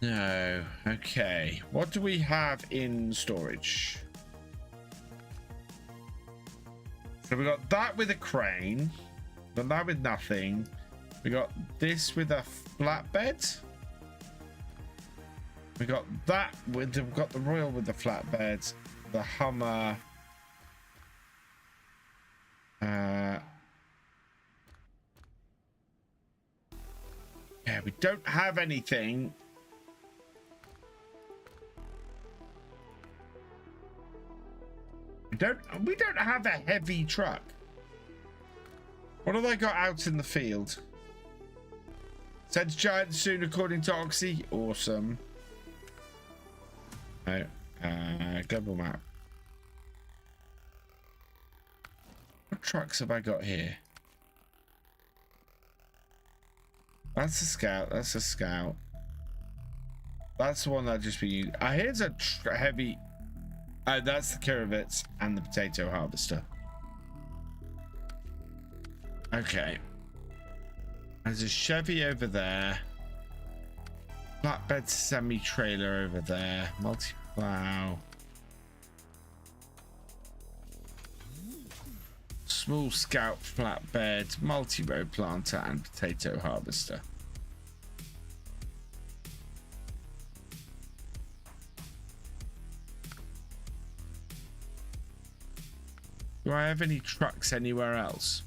No. Okay. What do we have in storage? So we got that with a crane. Got that with nothing. We got this with a flatbed. We got that with. We've got the Royal with the flatbed. The Hummer. Yeah, we don't have anything. We don't have a heavy truck. What have I got out in the field? Said giant soon, according to Oxy. Awesome. Oh, global map. What trucks have I got here? That's a scout. That's a scout. That's the one that just been used. Here's a heavy. Oh, that's the Kirovitz and the potato harvester. Okay. There's a Chevy over there. Flatbed semi-trailer over there. Multi-plow. Small scout flatbed, multi-row planter, and potato harvester. Do I have any trucks anywhere else?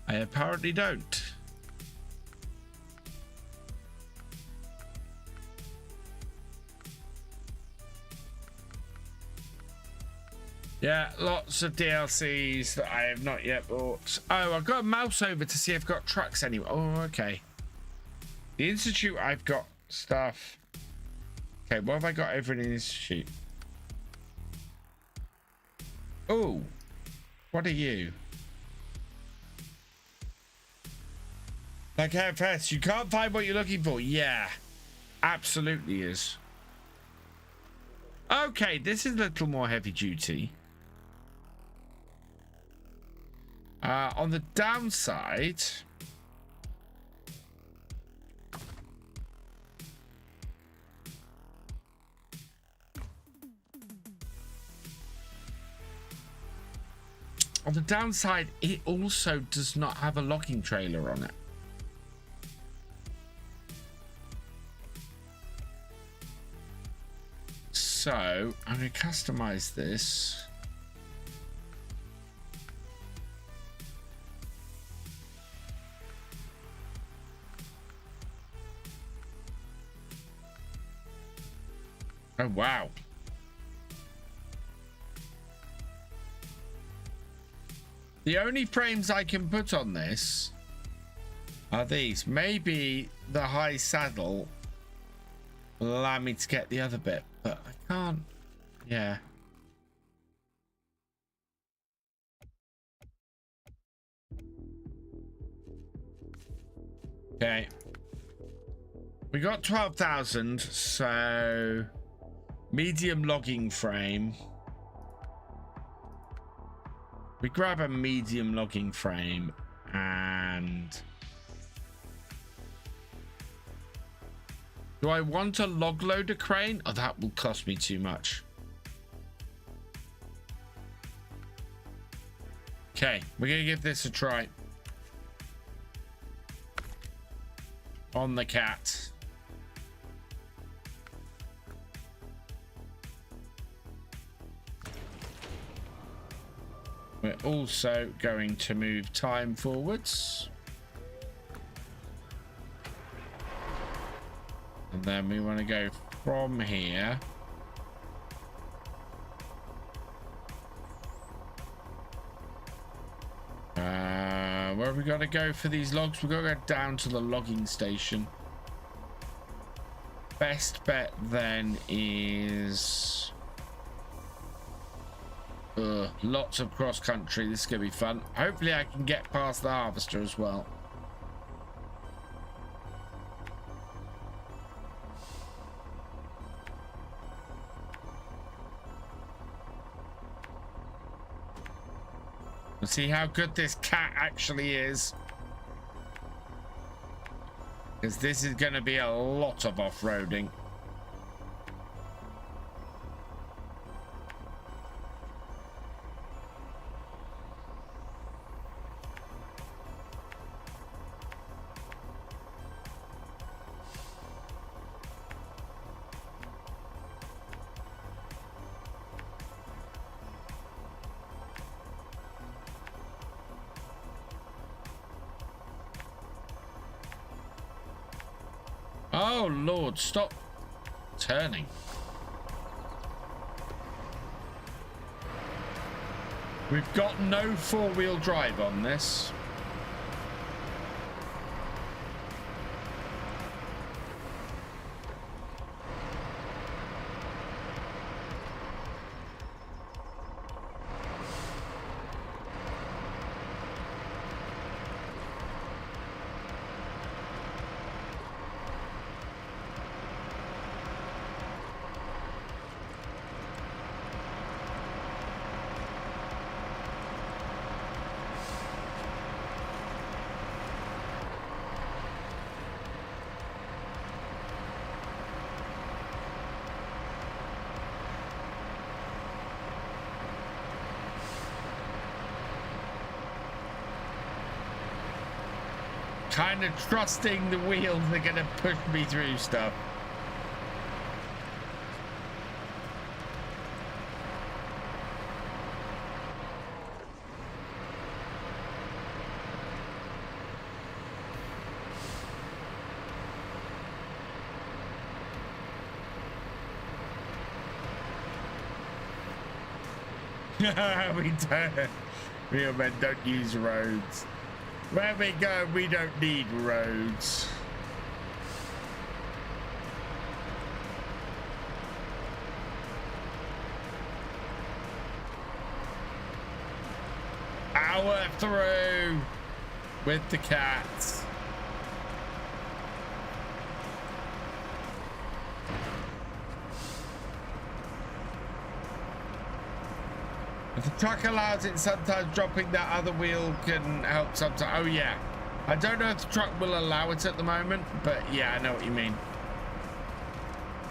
I apparently don't. Yeah, lots of DLCs that I have not yet bought. Oh, I've got a mouse over to see if I've got trucks anywhere. Oh, okay. The Institute, I've got stuff. Okay, what have I got over in the Institute? Oh, what are you? Like FS, you can't find what you're looking for. Yeah, absolutely is. Okay, this is a little more heavy duty. On the downside, it also does not have a logging trailer on it. So I'm going to customize this. Oh, wow. The only frames I can put on this are these. Maybe the high saddle will allow me to get the other bit, but I can't. Yeah. Okay. We got 12,000, so medium logging frame. We grab a medium logging frame and do I want a log loader crane? Oh, that will cost me too much. Okay, we're gonna give this a try. On the cat. We're also going to move time forwards. And then we want to go from here. Where have we got to go for these logs? We've got to go down to the logging station. Best bet then is... lots of cross country. This is going to be fun. Hopefully I can get past the harvester as well. Let's see how good this cat actually is. Because this is going to be a lot of off-roading. Oh, Lord, stop turning. We've got no four-wheel drive on this. Kind of trusting the wheels are gonna push me through stuff. We don't. Real men don't use roads. Where we go, we don't need roads. Power through with the cats. If the truck allows it, sometimes dropping that other wheel can help sometimes. Oh yeah. I don't know if the truck will allow it at the moment, but yeah, I know what you mean.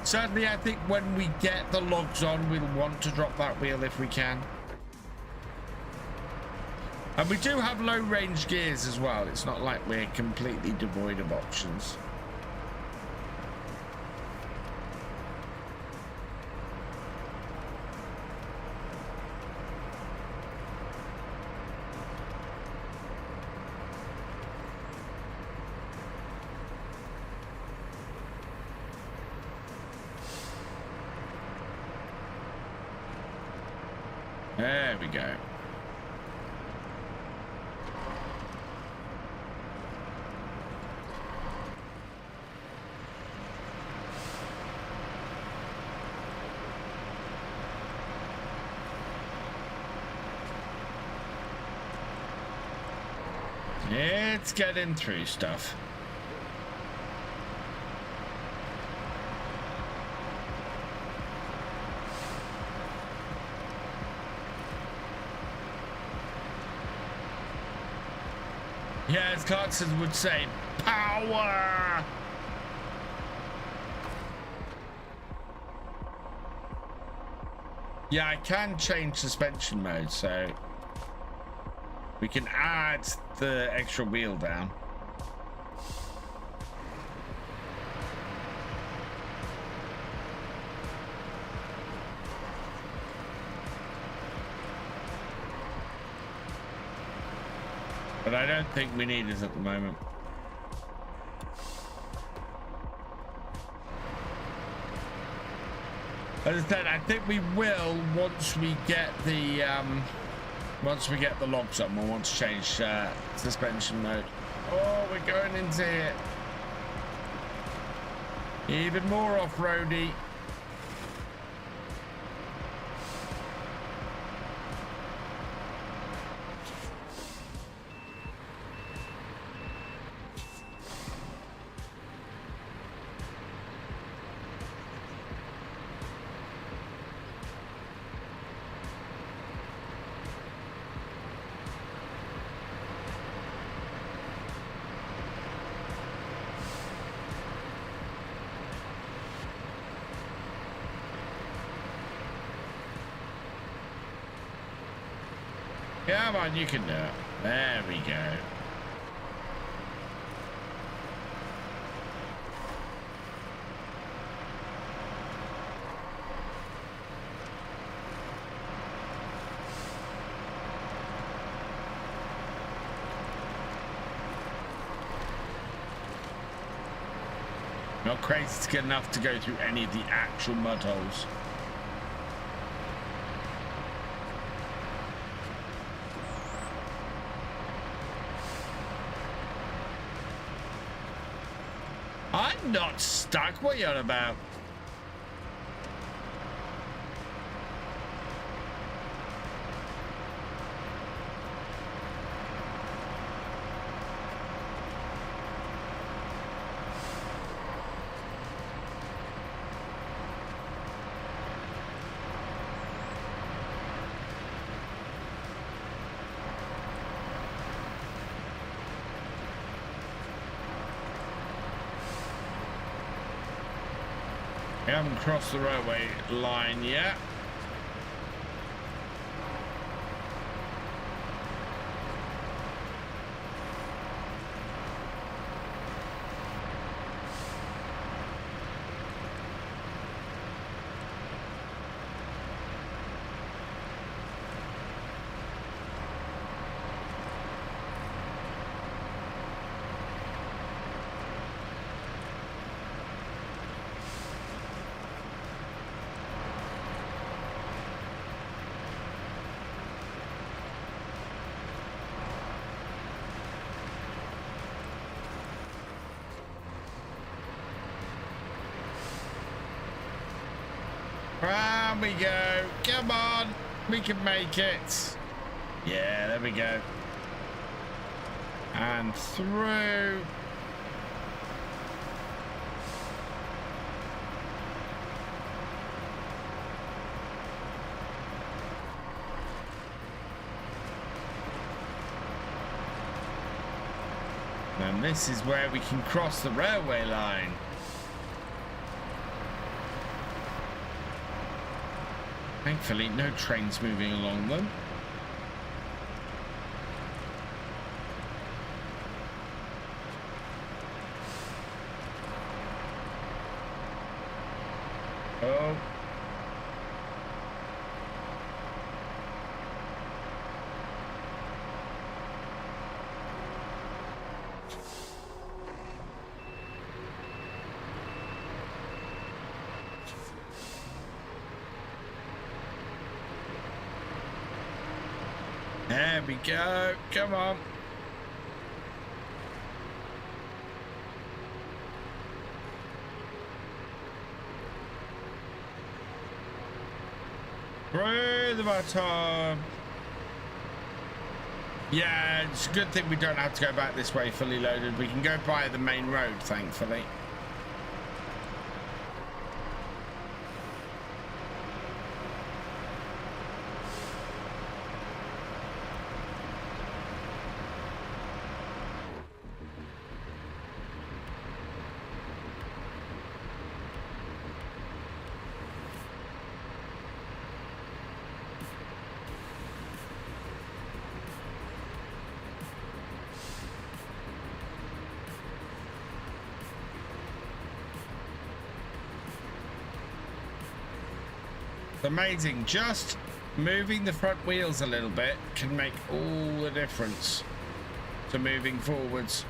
Certainly, I think when we get the logs on, we'll want to drop that wheel if we can. And we do have low range gears as well. It's not like we're completely devoid of options. There we go. It's getting through stuff. Yeah, as Clarkson would say, power! Yeah, I can change suspension mode, so we can add the extra wheel down. But I don't think we need it at the moment. As I said, I think we will once we get the logs on. We'll want to change suspension mode. Oh, we're going into it. Even more off-roady. Come on, you can do it. There we go. Not crazy enough to go through any of the actual mud holes. I'm not stuck. What are you on about? We haven't crossed the railway line yet. Round we go. Come on. We can make it. Yeah, there we go. And through. And this is where we can cross the railway line. Thankfully, no trains moving along them. Oh. There we go. Come on. Through the bottom. Yeah, it's a good thing we don't have to go back this way fully loaded. We can go by the main road, thankfully. Amazing. Just moving the front wheels a little bit can make all the difference to moving forwards.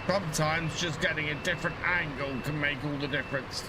Sometimes just getting a different angle can make all the difference.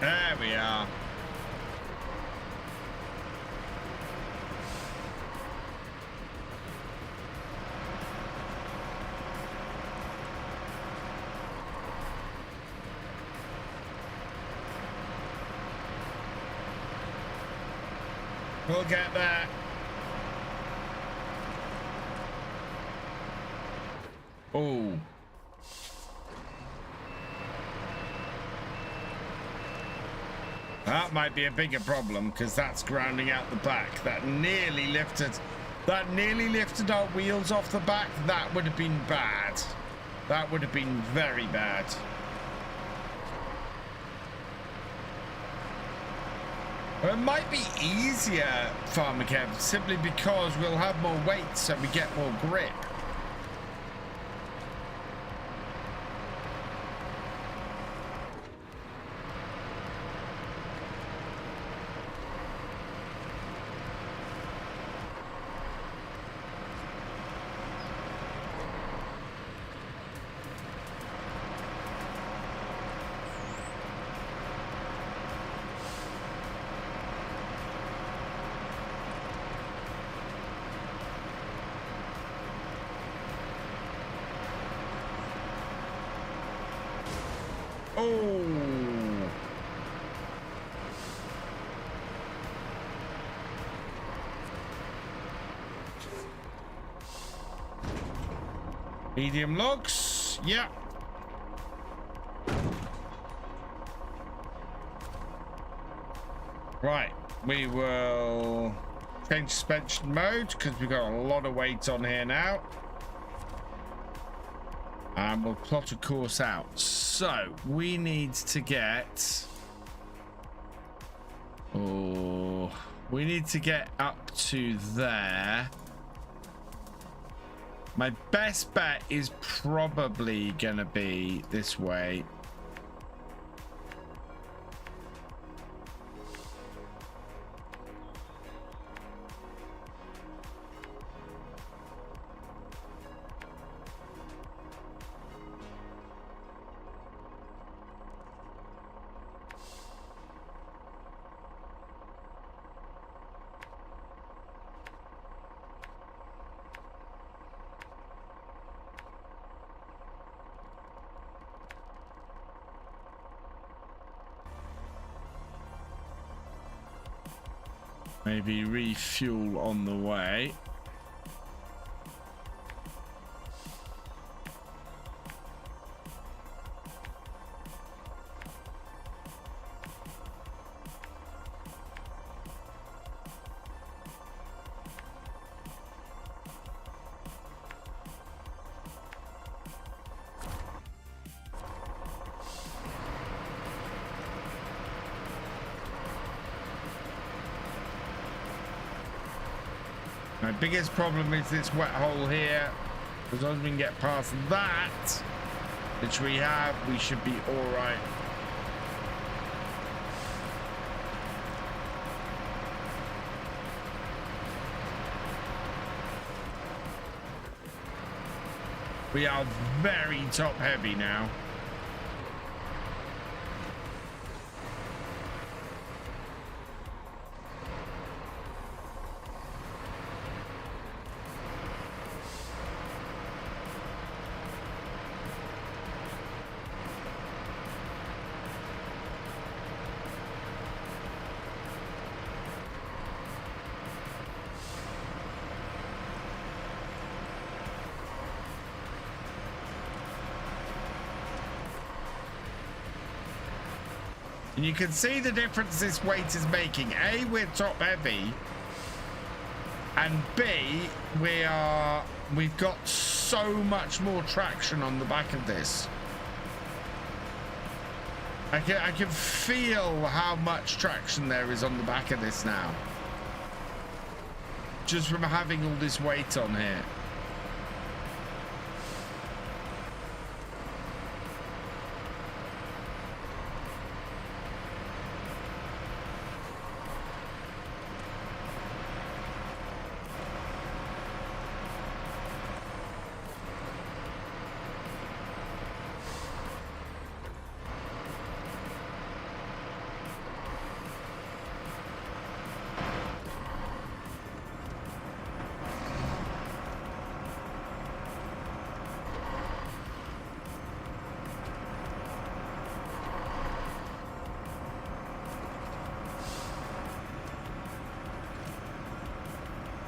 There we are. We'll get there. Oh. That might be a bigger problem because that's grounding out the back. That nearly lifted our wheels off the back. That would have been bad. That would have been very bad. Well, it might be easier, Farmer Kev, simply because we'll have more weight so we get more grip. Oh. Medium logs. Yeah. Right. We will change suspension mode because we've got a lot of weight on here now. And we'll plot a course out. So we need to get... Oh, we need to get up to there. My best bet is probably gonna be this way. Maybe refuel on the way. My biggest problem is this wet hole here. As long as we can get past that, which we have, we should be all right. We are very top heavy now. And you can see the difference this weight is making. A, we're top heavy, and B, we've got so much more traction on the back of this. I can feel how much traction there is on the back of this now, just from having all this weight on here.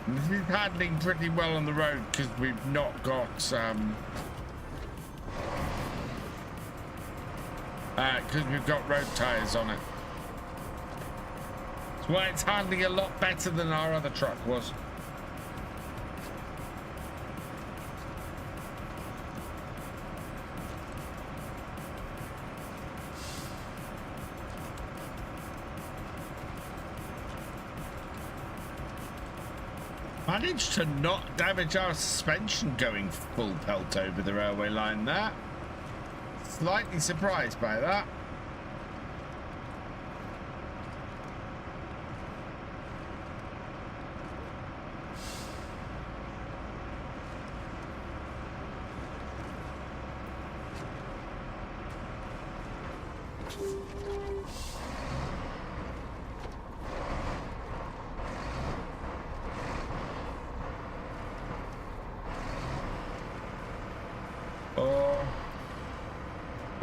This is handling pretty well on the road because we've not got because we've got road tires on it. That's why it's handling a lot better than our other truck was. Managed to not damage our suspension going full pelt over the railway line there. Slightly surprised by that.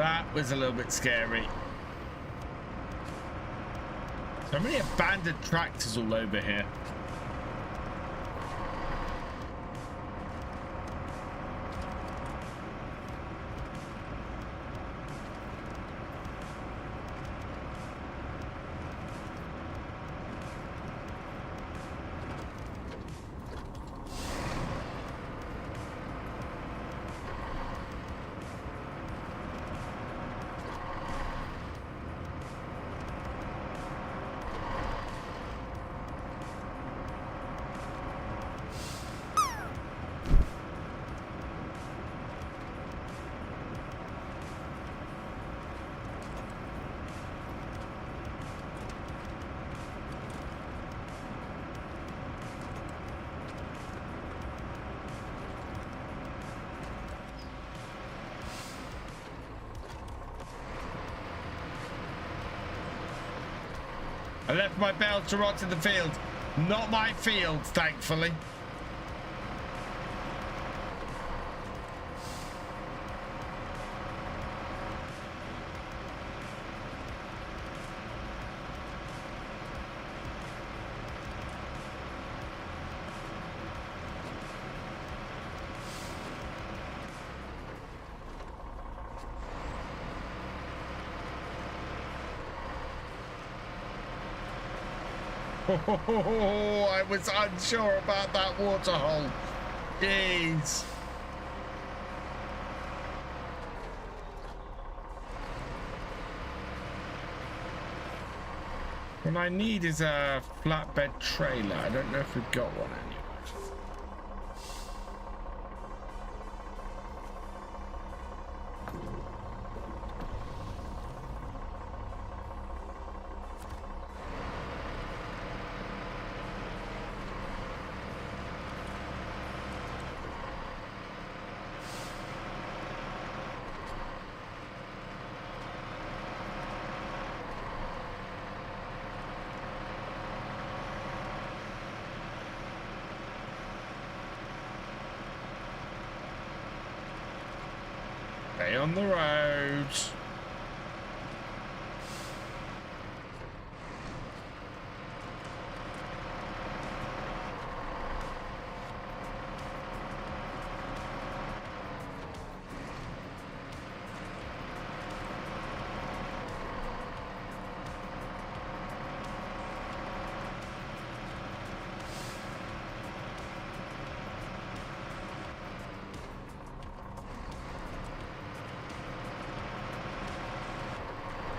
That was a little bit scary. So many abandoned tractors all over here. I left my bale to rot in the field. Not my field, thankfully. Oh, I was unsure about that waterhole. Jeez. What I need is a flatbed trailer. I don't know if we've got one anywhere. Stay on the road.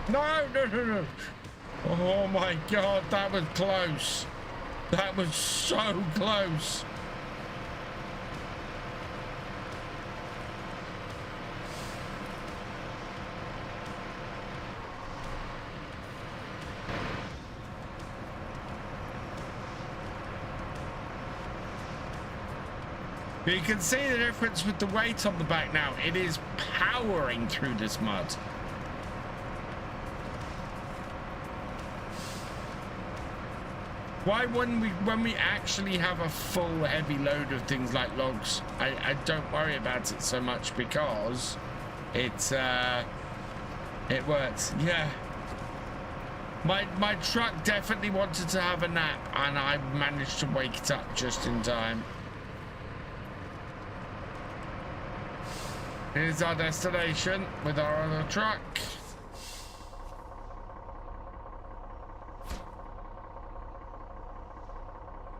No, no, no, no. Oh my God, that was close. That was so close. But you can see the difference with the weight on the back now. It is powering through this mud. Why when we actually have a full heavy load of things like logs, I don't worry about it so much because it works. Yeah. My truck definitely wanted to have a nap and I managed to wake it up just in time. Here's our destination with our other truck.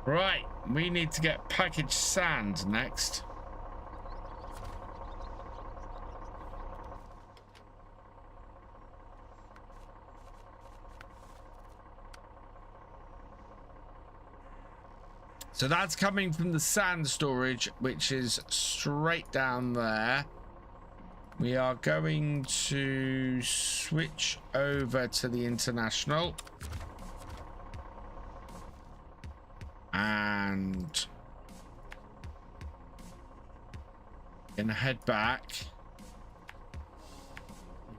Right, we need to get packaged sand next. So that's coming from the sand storage, which is straight down there. We are going to switch over to the International. And gonna head back.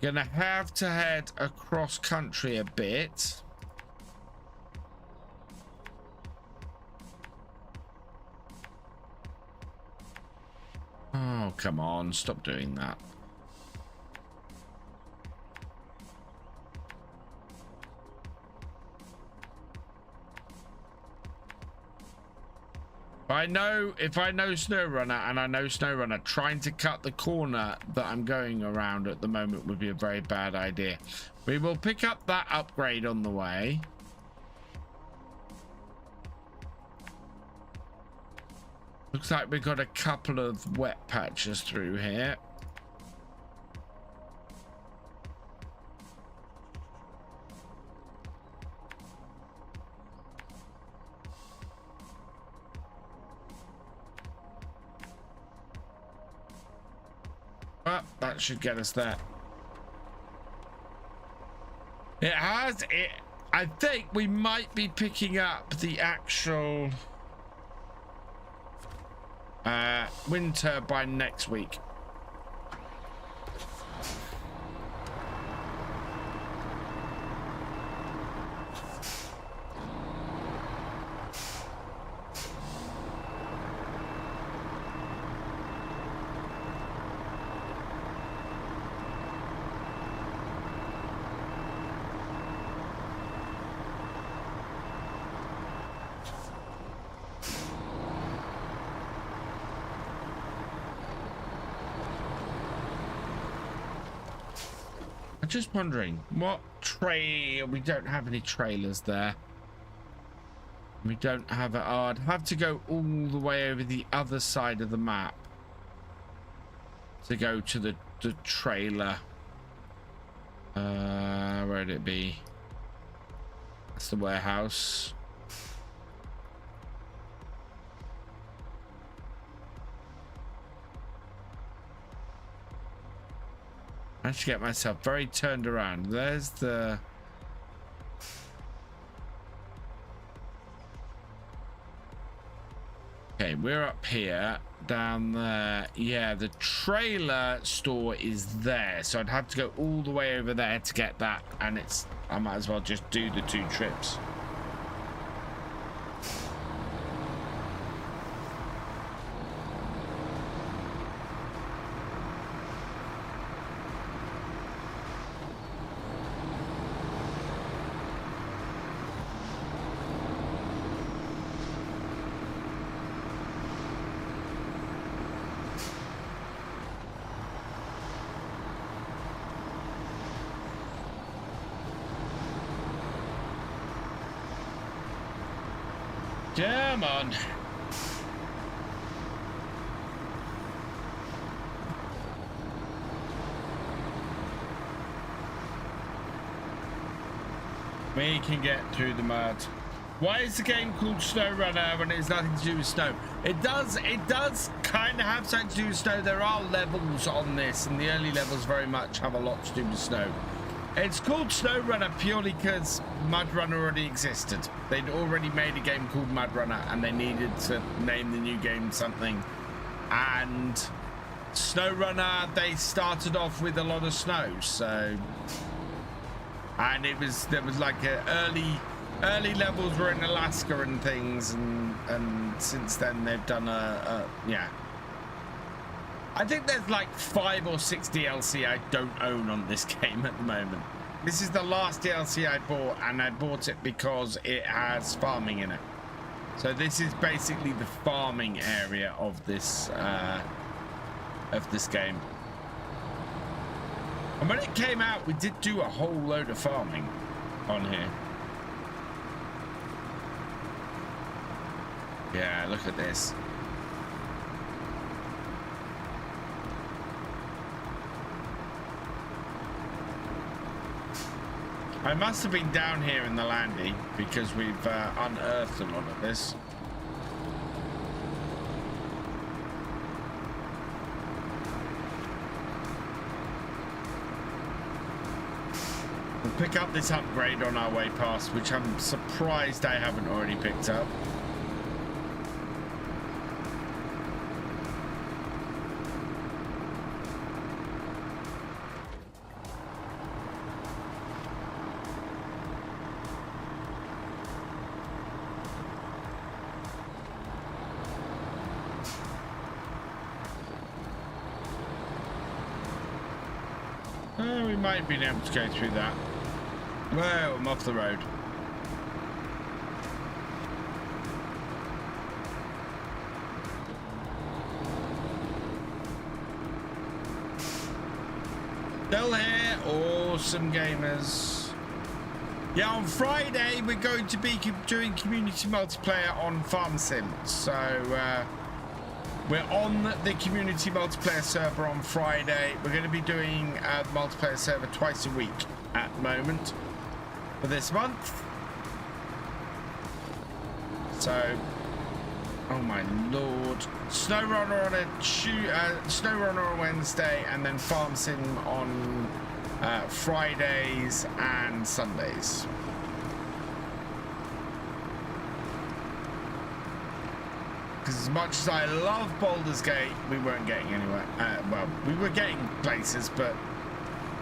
Gonna have to head across country a bit. Oh, come on, stop doing that. If I know SnowRunner and I know SnowRunner, trying to cut the corner that I'm going around at the moment would be a very bad idea. We will pick up that upgrade on the way. Looks like we've got a couple of wet patches through here. Well, that should get us there. It has it. I think we might be picking up the actual wind turbine next week. Just wondering what we don't have any trailers there. We don't have it. Oh, I'd have to go all the way over the other side of the map to go to the trailer. Where'd it be? That's the warehouse. I should get myself very turned around. There's the... Okay, we're up here. Down there. Yeah, the trailer store is there. So I'd have to go all the way over there to get that. And I might as well just do the 2 trips. Come on. We can get through the mud. Why is the game called SnowRunner when it has nothing to do with snow? It does kind of have something to do with snow. There are levels on this, and the early levels very much have a lot to do with snow. It's called SnowRunner purely because MudRunner already existed. They'd already made a game called MudRunner, and they needed to name the new game something. And SnowRunner, they started off with a lot of snow, so... And there was like early levels were in Alaska and things, and since then they've done yeah. I think there's like 5 or 6 DLC I don't own on this game at the moment. This is the last DLC I bought, and I bought it because it has farming in it. So this is basically the farming area of this game. And when it came out, we did do a whole load of farming on here. Yeah, look at this. I must have been down here in the landing because we've unearthed a lot of this. We'll pick up this upgrade on our way past, which I'm surprised I haven't already picked up. We might have been able to go through that. Well, I'm off the road. Still here. Awesome gamers. Yeah, on Friday we're going to be doing community multiplayer on Farm Sim. So we're on the community multiplayer server on Friday. We're going to be doing the multiplayer server twice a week at the moment for this month. So, oh my lord, SnowRunner on SnowRunner on Wednesday, and then Farm Sim on Fridays and Sundays. Because as much as I love Baldur's Gate, we weren't getting anywhere. Well, we were getting places, but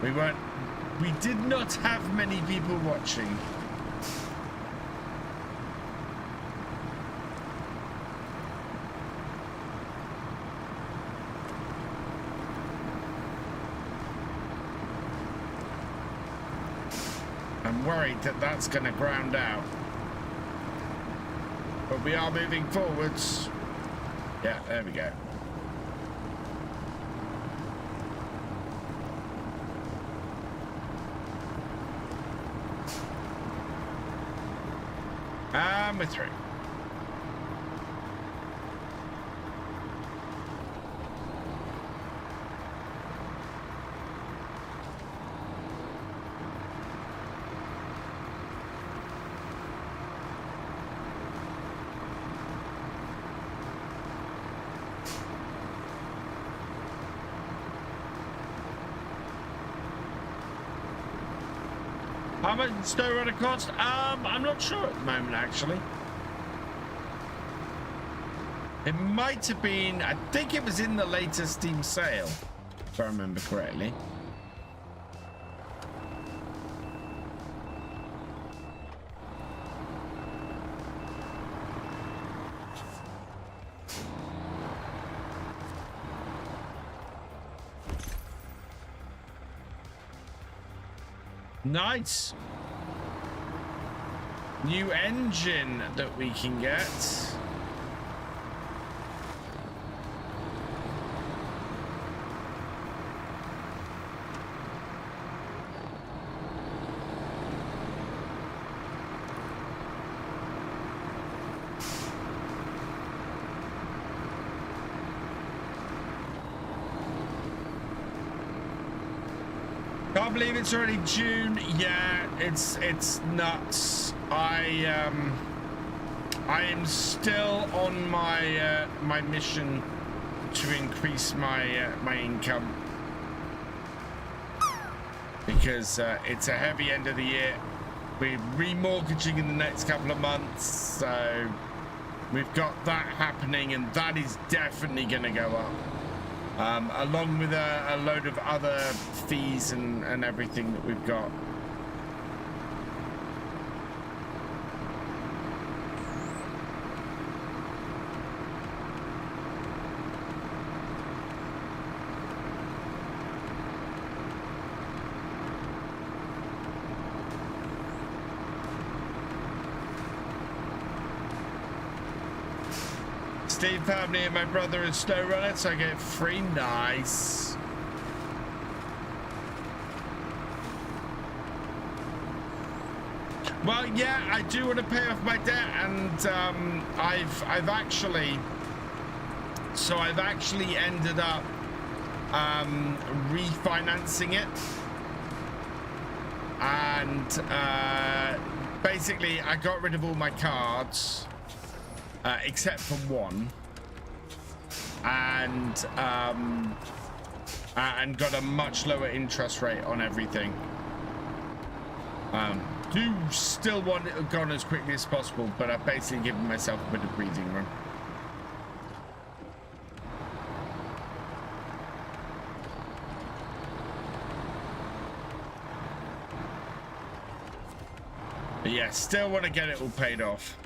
we did not have many people watching. I'm worried that that's going to ground out. But we are moving forwards. Yeah, there we go. And we're through. How much did SnowRunner cost? I'm not sure at the moment, actually. It might have been, I think it was in the latest Steam sale, if I remember correctly. Nice. New engine that we can get. Can't believe it's already June. Yeah, it's nuts. I am still on my my mission to increase my my income, because it's a heavy end of the year. We're remortgaging in the next couple of months, so we've got that happening, and that is definitely going to go up. Along with a load of other fees and everything that we've got. Steve family and my brother is SnowRunner, so I get free. Nice. Well, yeah, I do want to pay off my debt, and I've actually ended up refinancing it, and basically I got rid of all my cards. Except for one, and got a much lower interest rate on everything. Do still want it gone as quickly as possible, but I've basically given myself a bit of breathing room. But yeah, still want to get it all paid off.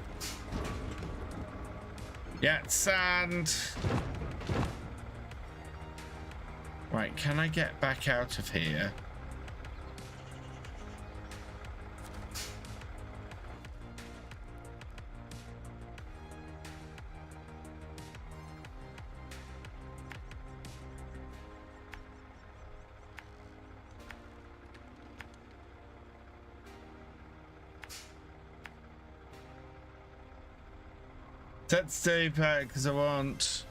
Yeah, sand. Right, can I get back out of here? Set stay pack because I want.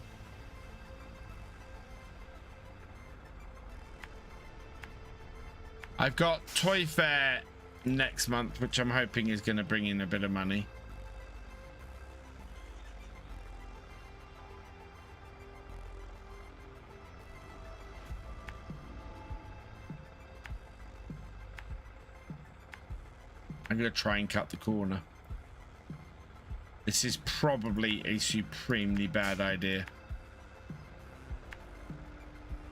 I've got Toy Fair next month, which I'm hoping is going to bring in a bit of money. I'm going to try and cut the corner. This is probably a supremely bad idea.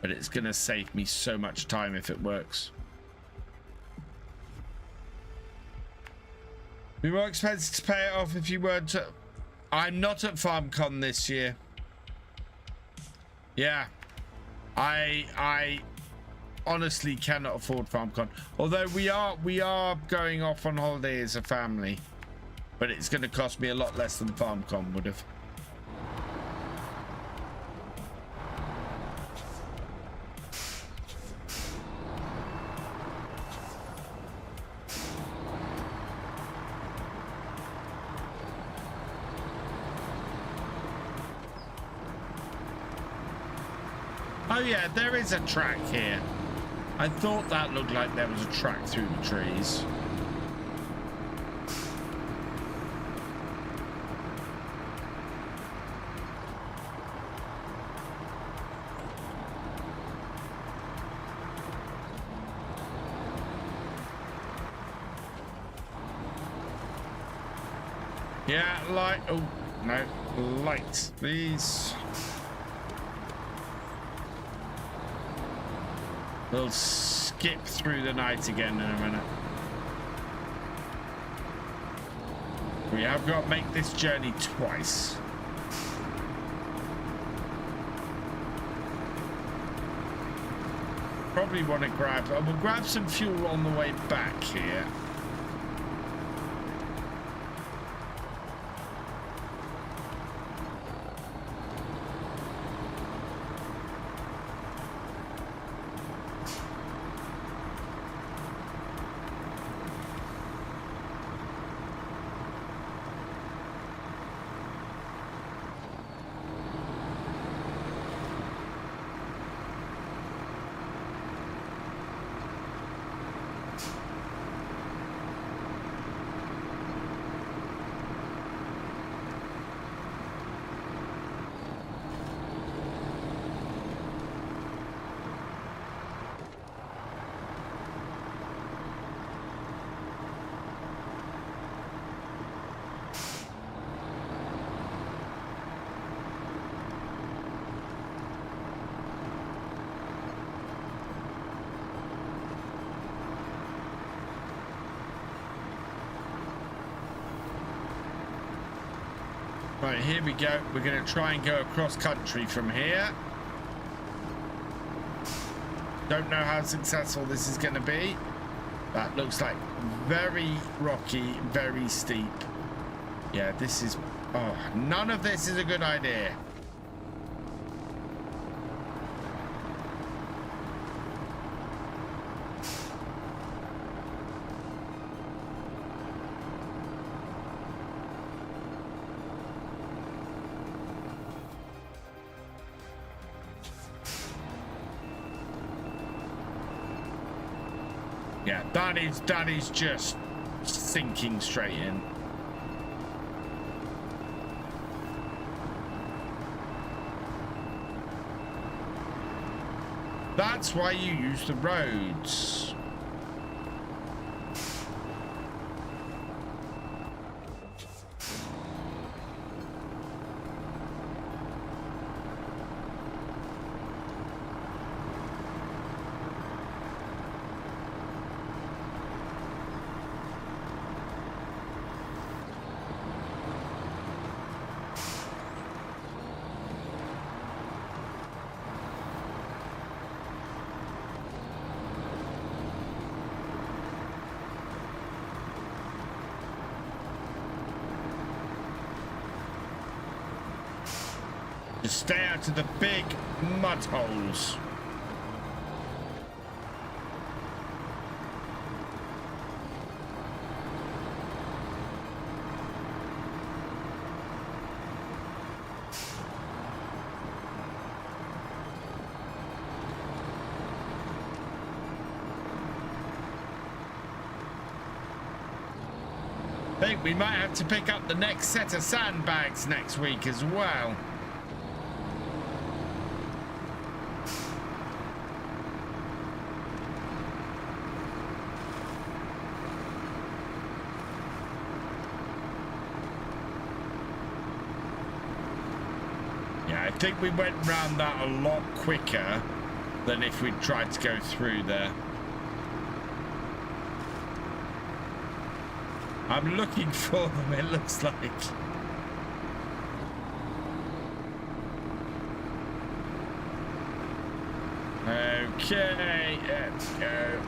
But it's going to save me so much time if it works. Be more expensive to pay it off if you weren't to... I'm not at FarmCon this year. Yeah. I honestly cannot afford FarmCon. Although we are going off on holiday as a family. But it's going to cost me a lot less than FarmCon would have. Oh yeah, there is a track here. I thought that looked like there was a track through the trees. Yeah, light. Oh, no. Lights, please. We'll skip through the night again in a minute. We have got to make this journey twice. Probably want to grab... we'll grab some fuel on the way back here. Right, here we go. We're going to try and go across country from here. Don't know how successful this is going to be. That looks like very rocky, very steep. Yeah, this is... oh, none of this is a good idea. Yeah, that is just sinking straight in. That's why you use the roads. Just stay out of the big mud holes. think we might have to pick up the next set of sandbags next week as well. Yeah, I think we went round that a lot quicker than if we'd tried to go through there. I'm looking for them, it looks like. Okay, let's go.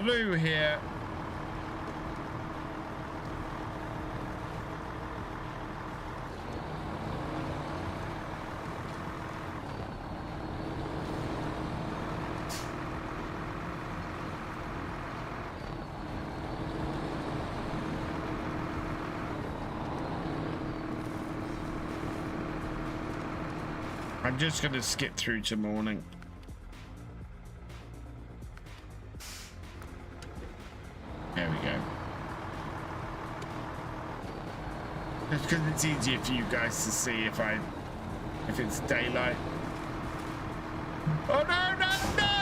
Blue here. I'm just going to skip through to morning. There we go. Just because it's easier for you guys to see if it's daylight. Oh no, no, no!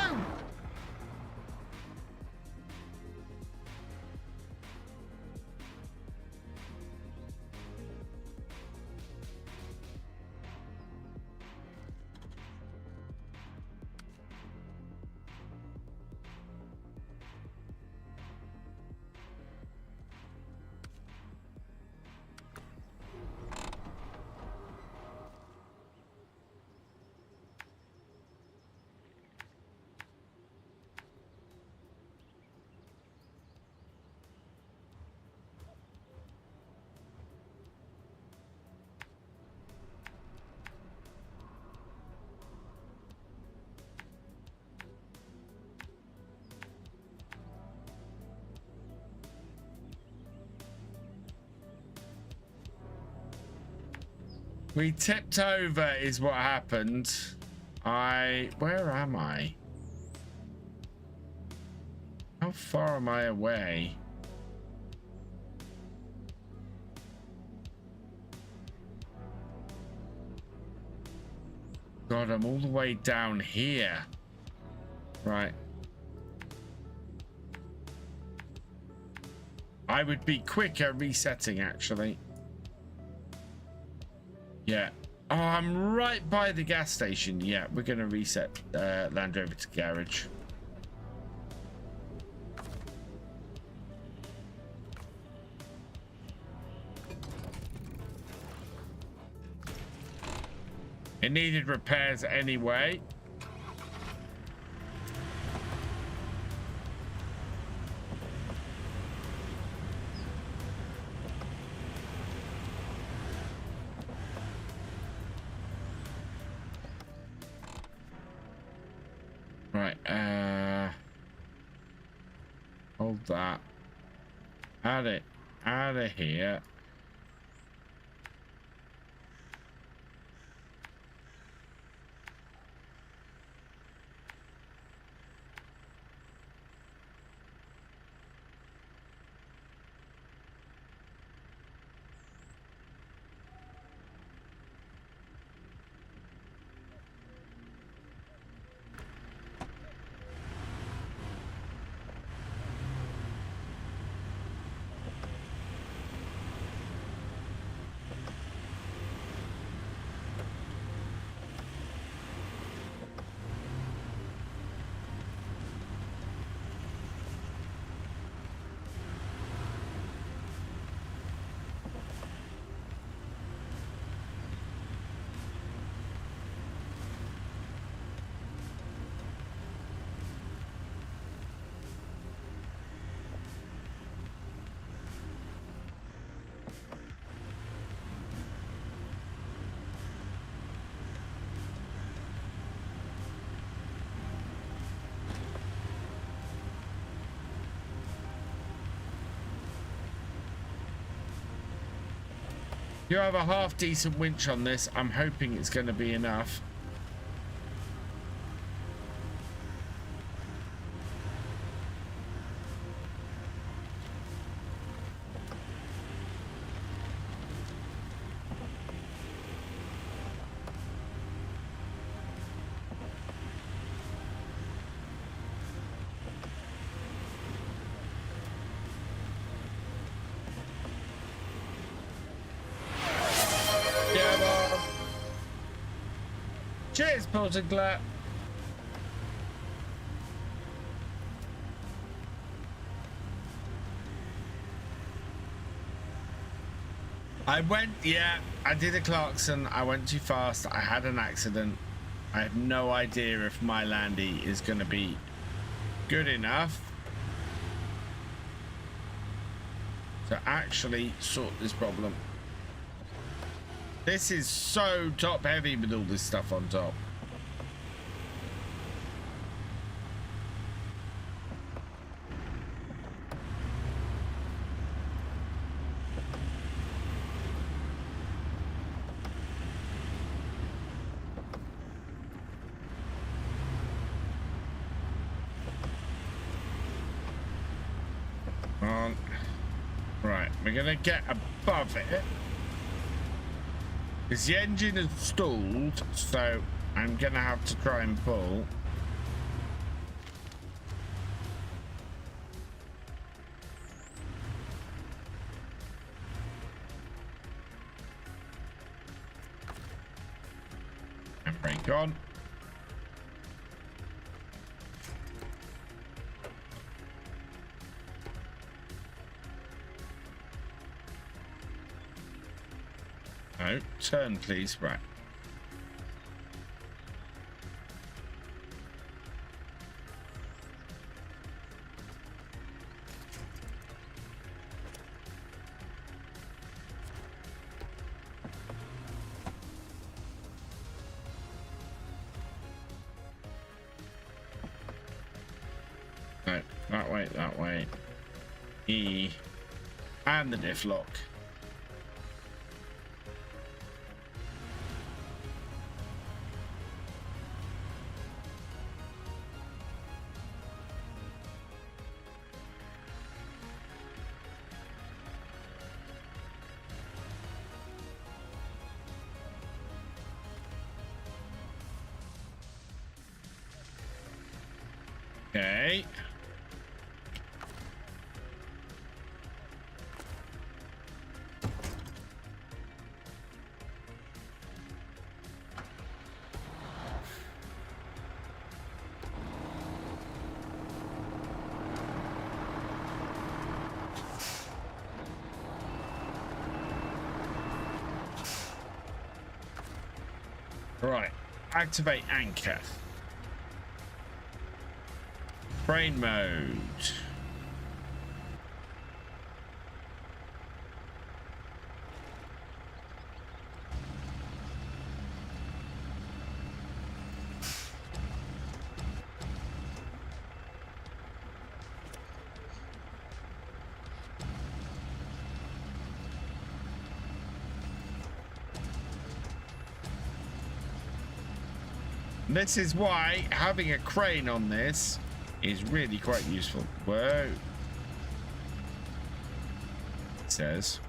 We tipped over is what happened. Where am I? How far am I away? God, I'm all the way down here. Right. I would be quicker resetting, actually. Yeah. Oh, I'm right by the gas station. Yeah, we're going to reset Land Rover to garage. It needed repairs anyway. Right, hold that. Add it out of here. You have a half decent winch on this. I'm hoping it's going to be enough. Cheers, Paul Sinclair. I did a Clarkson. I went too fast. I had an accident. I have no idea if my landy is going to be good enough to actually sort this problem. This is so top heavy with all this stuff on top. Right, we're gonna get above it because the engine is stalled, so I'm gonna have to try and pull. And brake on. No, turn please, right. No, that way. E and the diff lock. Okay. Right. Activate anchor. Brain mode. This is why having a crane on this is really quite useful. Whoa. It says.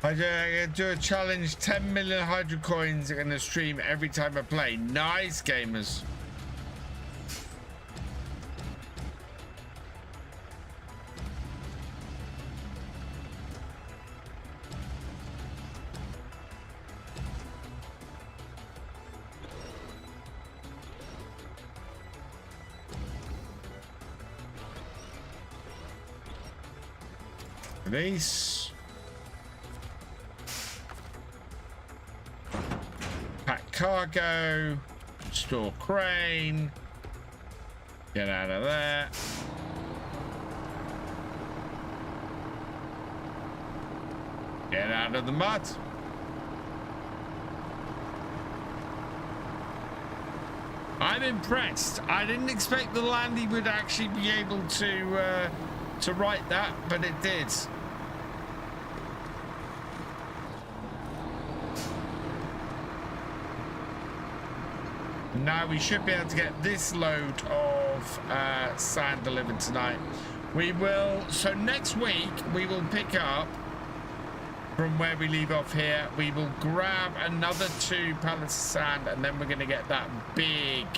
I do a challenge, 10 million hydro coins in a stream every time I play. Nice, gamers. Release. Cargo, store crane, get out of there. Get out of the mud. I'm impressed. I didn't expect the Landy would actually be able to write that, but it did. Now we should be able to get this load of sand delivered tonight. We will, so next week we will pick up from where we leave off here. We will grab another 2 pallets of sand, and then we're going to get that big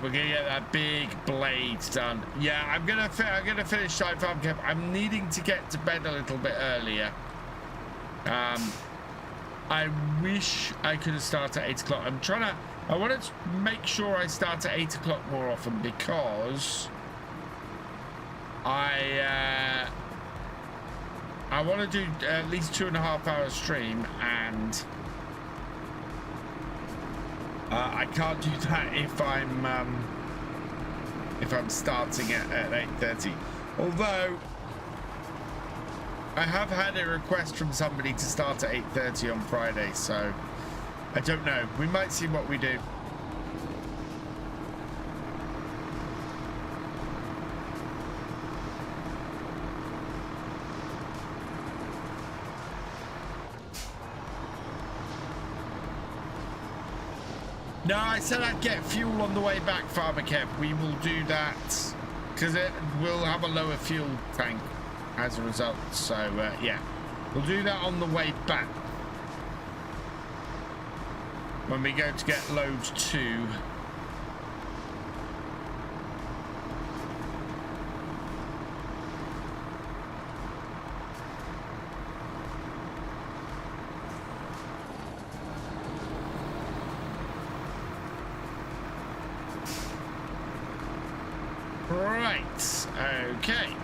we're gonna get that big blade done. Yeah, I'm gonna finish Side Farm Camp. I'm needing to get to bed a little bit earlier. I wish I could have started at 8 o'clock. I want to make sure I start at 8 o'clock more often, because I want to do at least 2.5 hours stream, and I can't do that if I'm starting at 8:30. Although I have had a request from somebody to start at 8:30 on Friday, so I don't know. We might see what we do. No, I said I'd get fuel on the way back, Farmer Kev. We will do that because it will have a lower fuel tank as a result. So, yeah, we'll do that on the way back when we go to get load 2. Right, okay.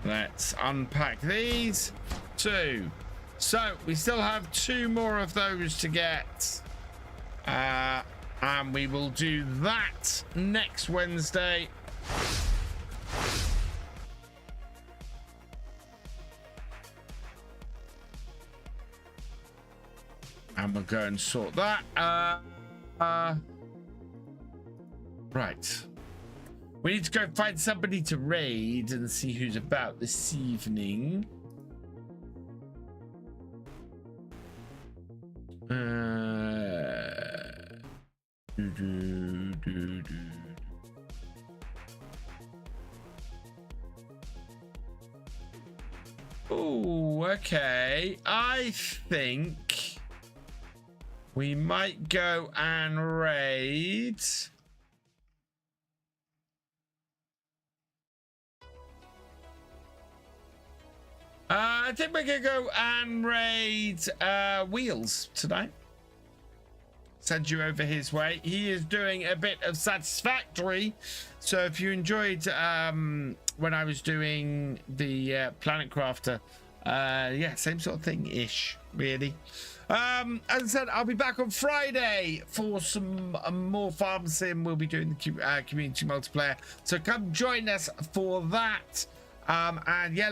Let's unpack these 2. So we still have 2 more of those to get, and we will do that next Wednesday. And we'll go and sort that. Right. We need to go find somebody to raid and see who's about this evening. Oh, okay. I think we might go and raid. I think we're going to go and raid Wheels tonight. Send you over his way. He is doing a bit of Satisfactory. So if you enjoyed when I was doing the Planet Crafter, yeah, same sort of thing-ish, really. As I said, I'll be back on Friday for some more Farm Sim. We'll be doing the community multiplayer. So come join us for that. And yeah,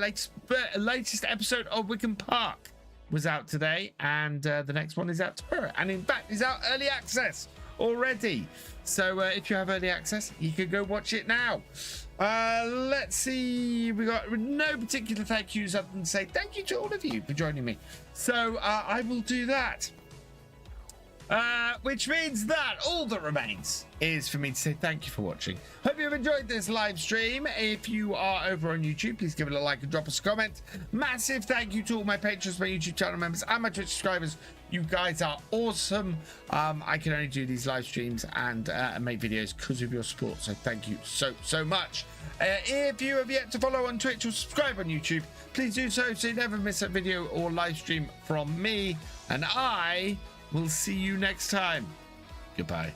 latest episode of Wickham Park was out today, and the next one is out tomorrow, and in fact is out early access already. So if you have early access, you can go watch it now. Let's see, we got no particular thank yous other than say thank you to all of you for joining me. So I will do that, which means that all that remains is for me to say thank you for watching. Hope you've enjoyed this live stream. If you are over on YouTube, please give it a like and drop us a comment. Massive thank you to all my patrons, my YouTube channel members, and my Twitch subscribers. You guys are awesome. I can only do these live streams and make videos because of your support, so thank you so much. If you have yet to follow on Twitch or subscribe on YouTube, please do so you never miss a video or live stream from me, and I will see you next time. Goodbye.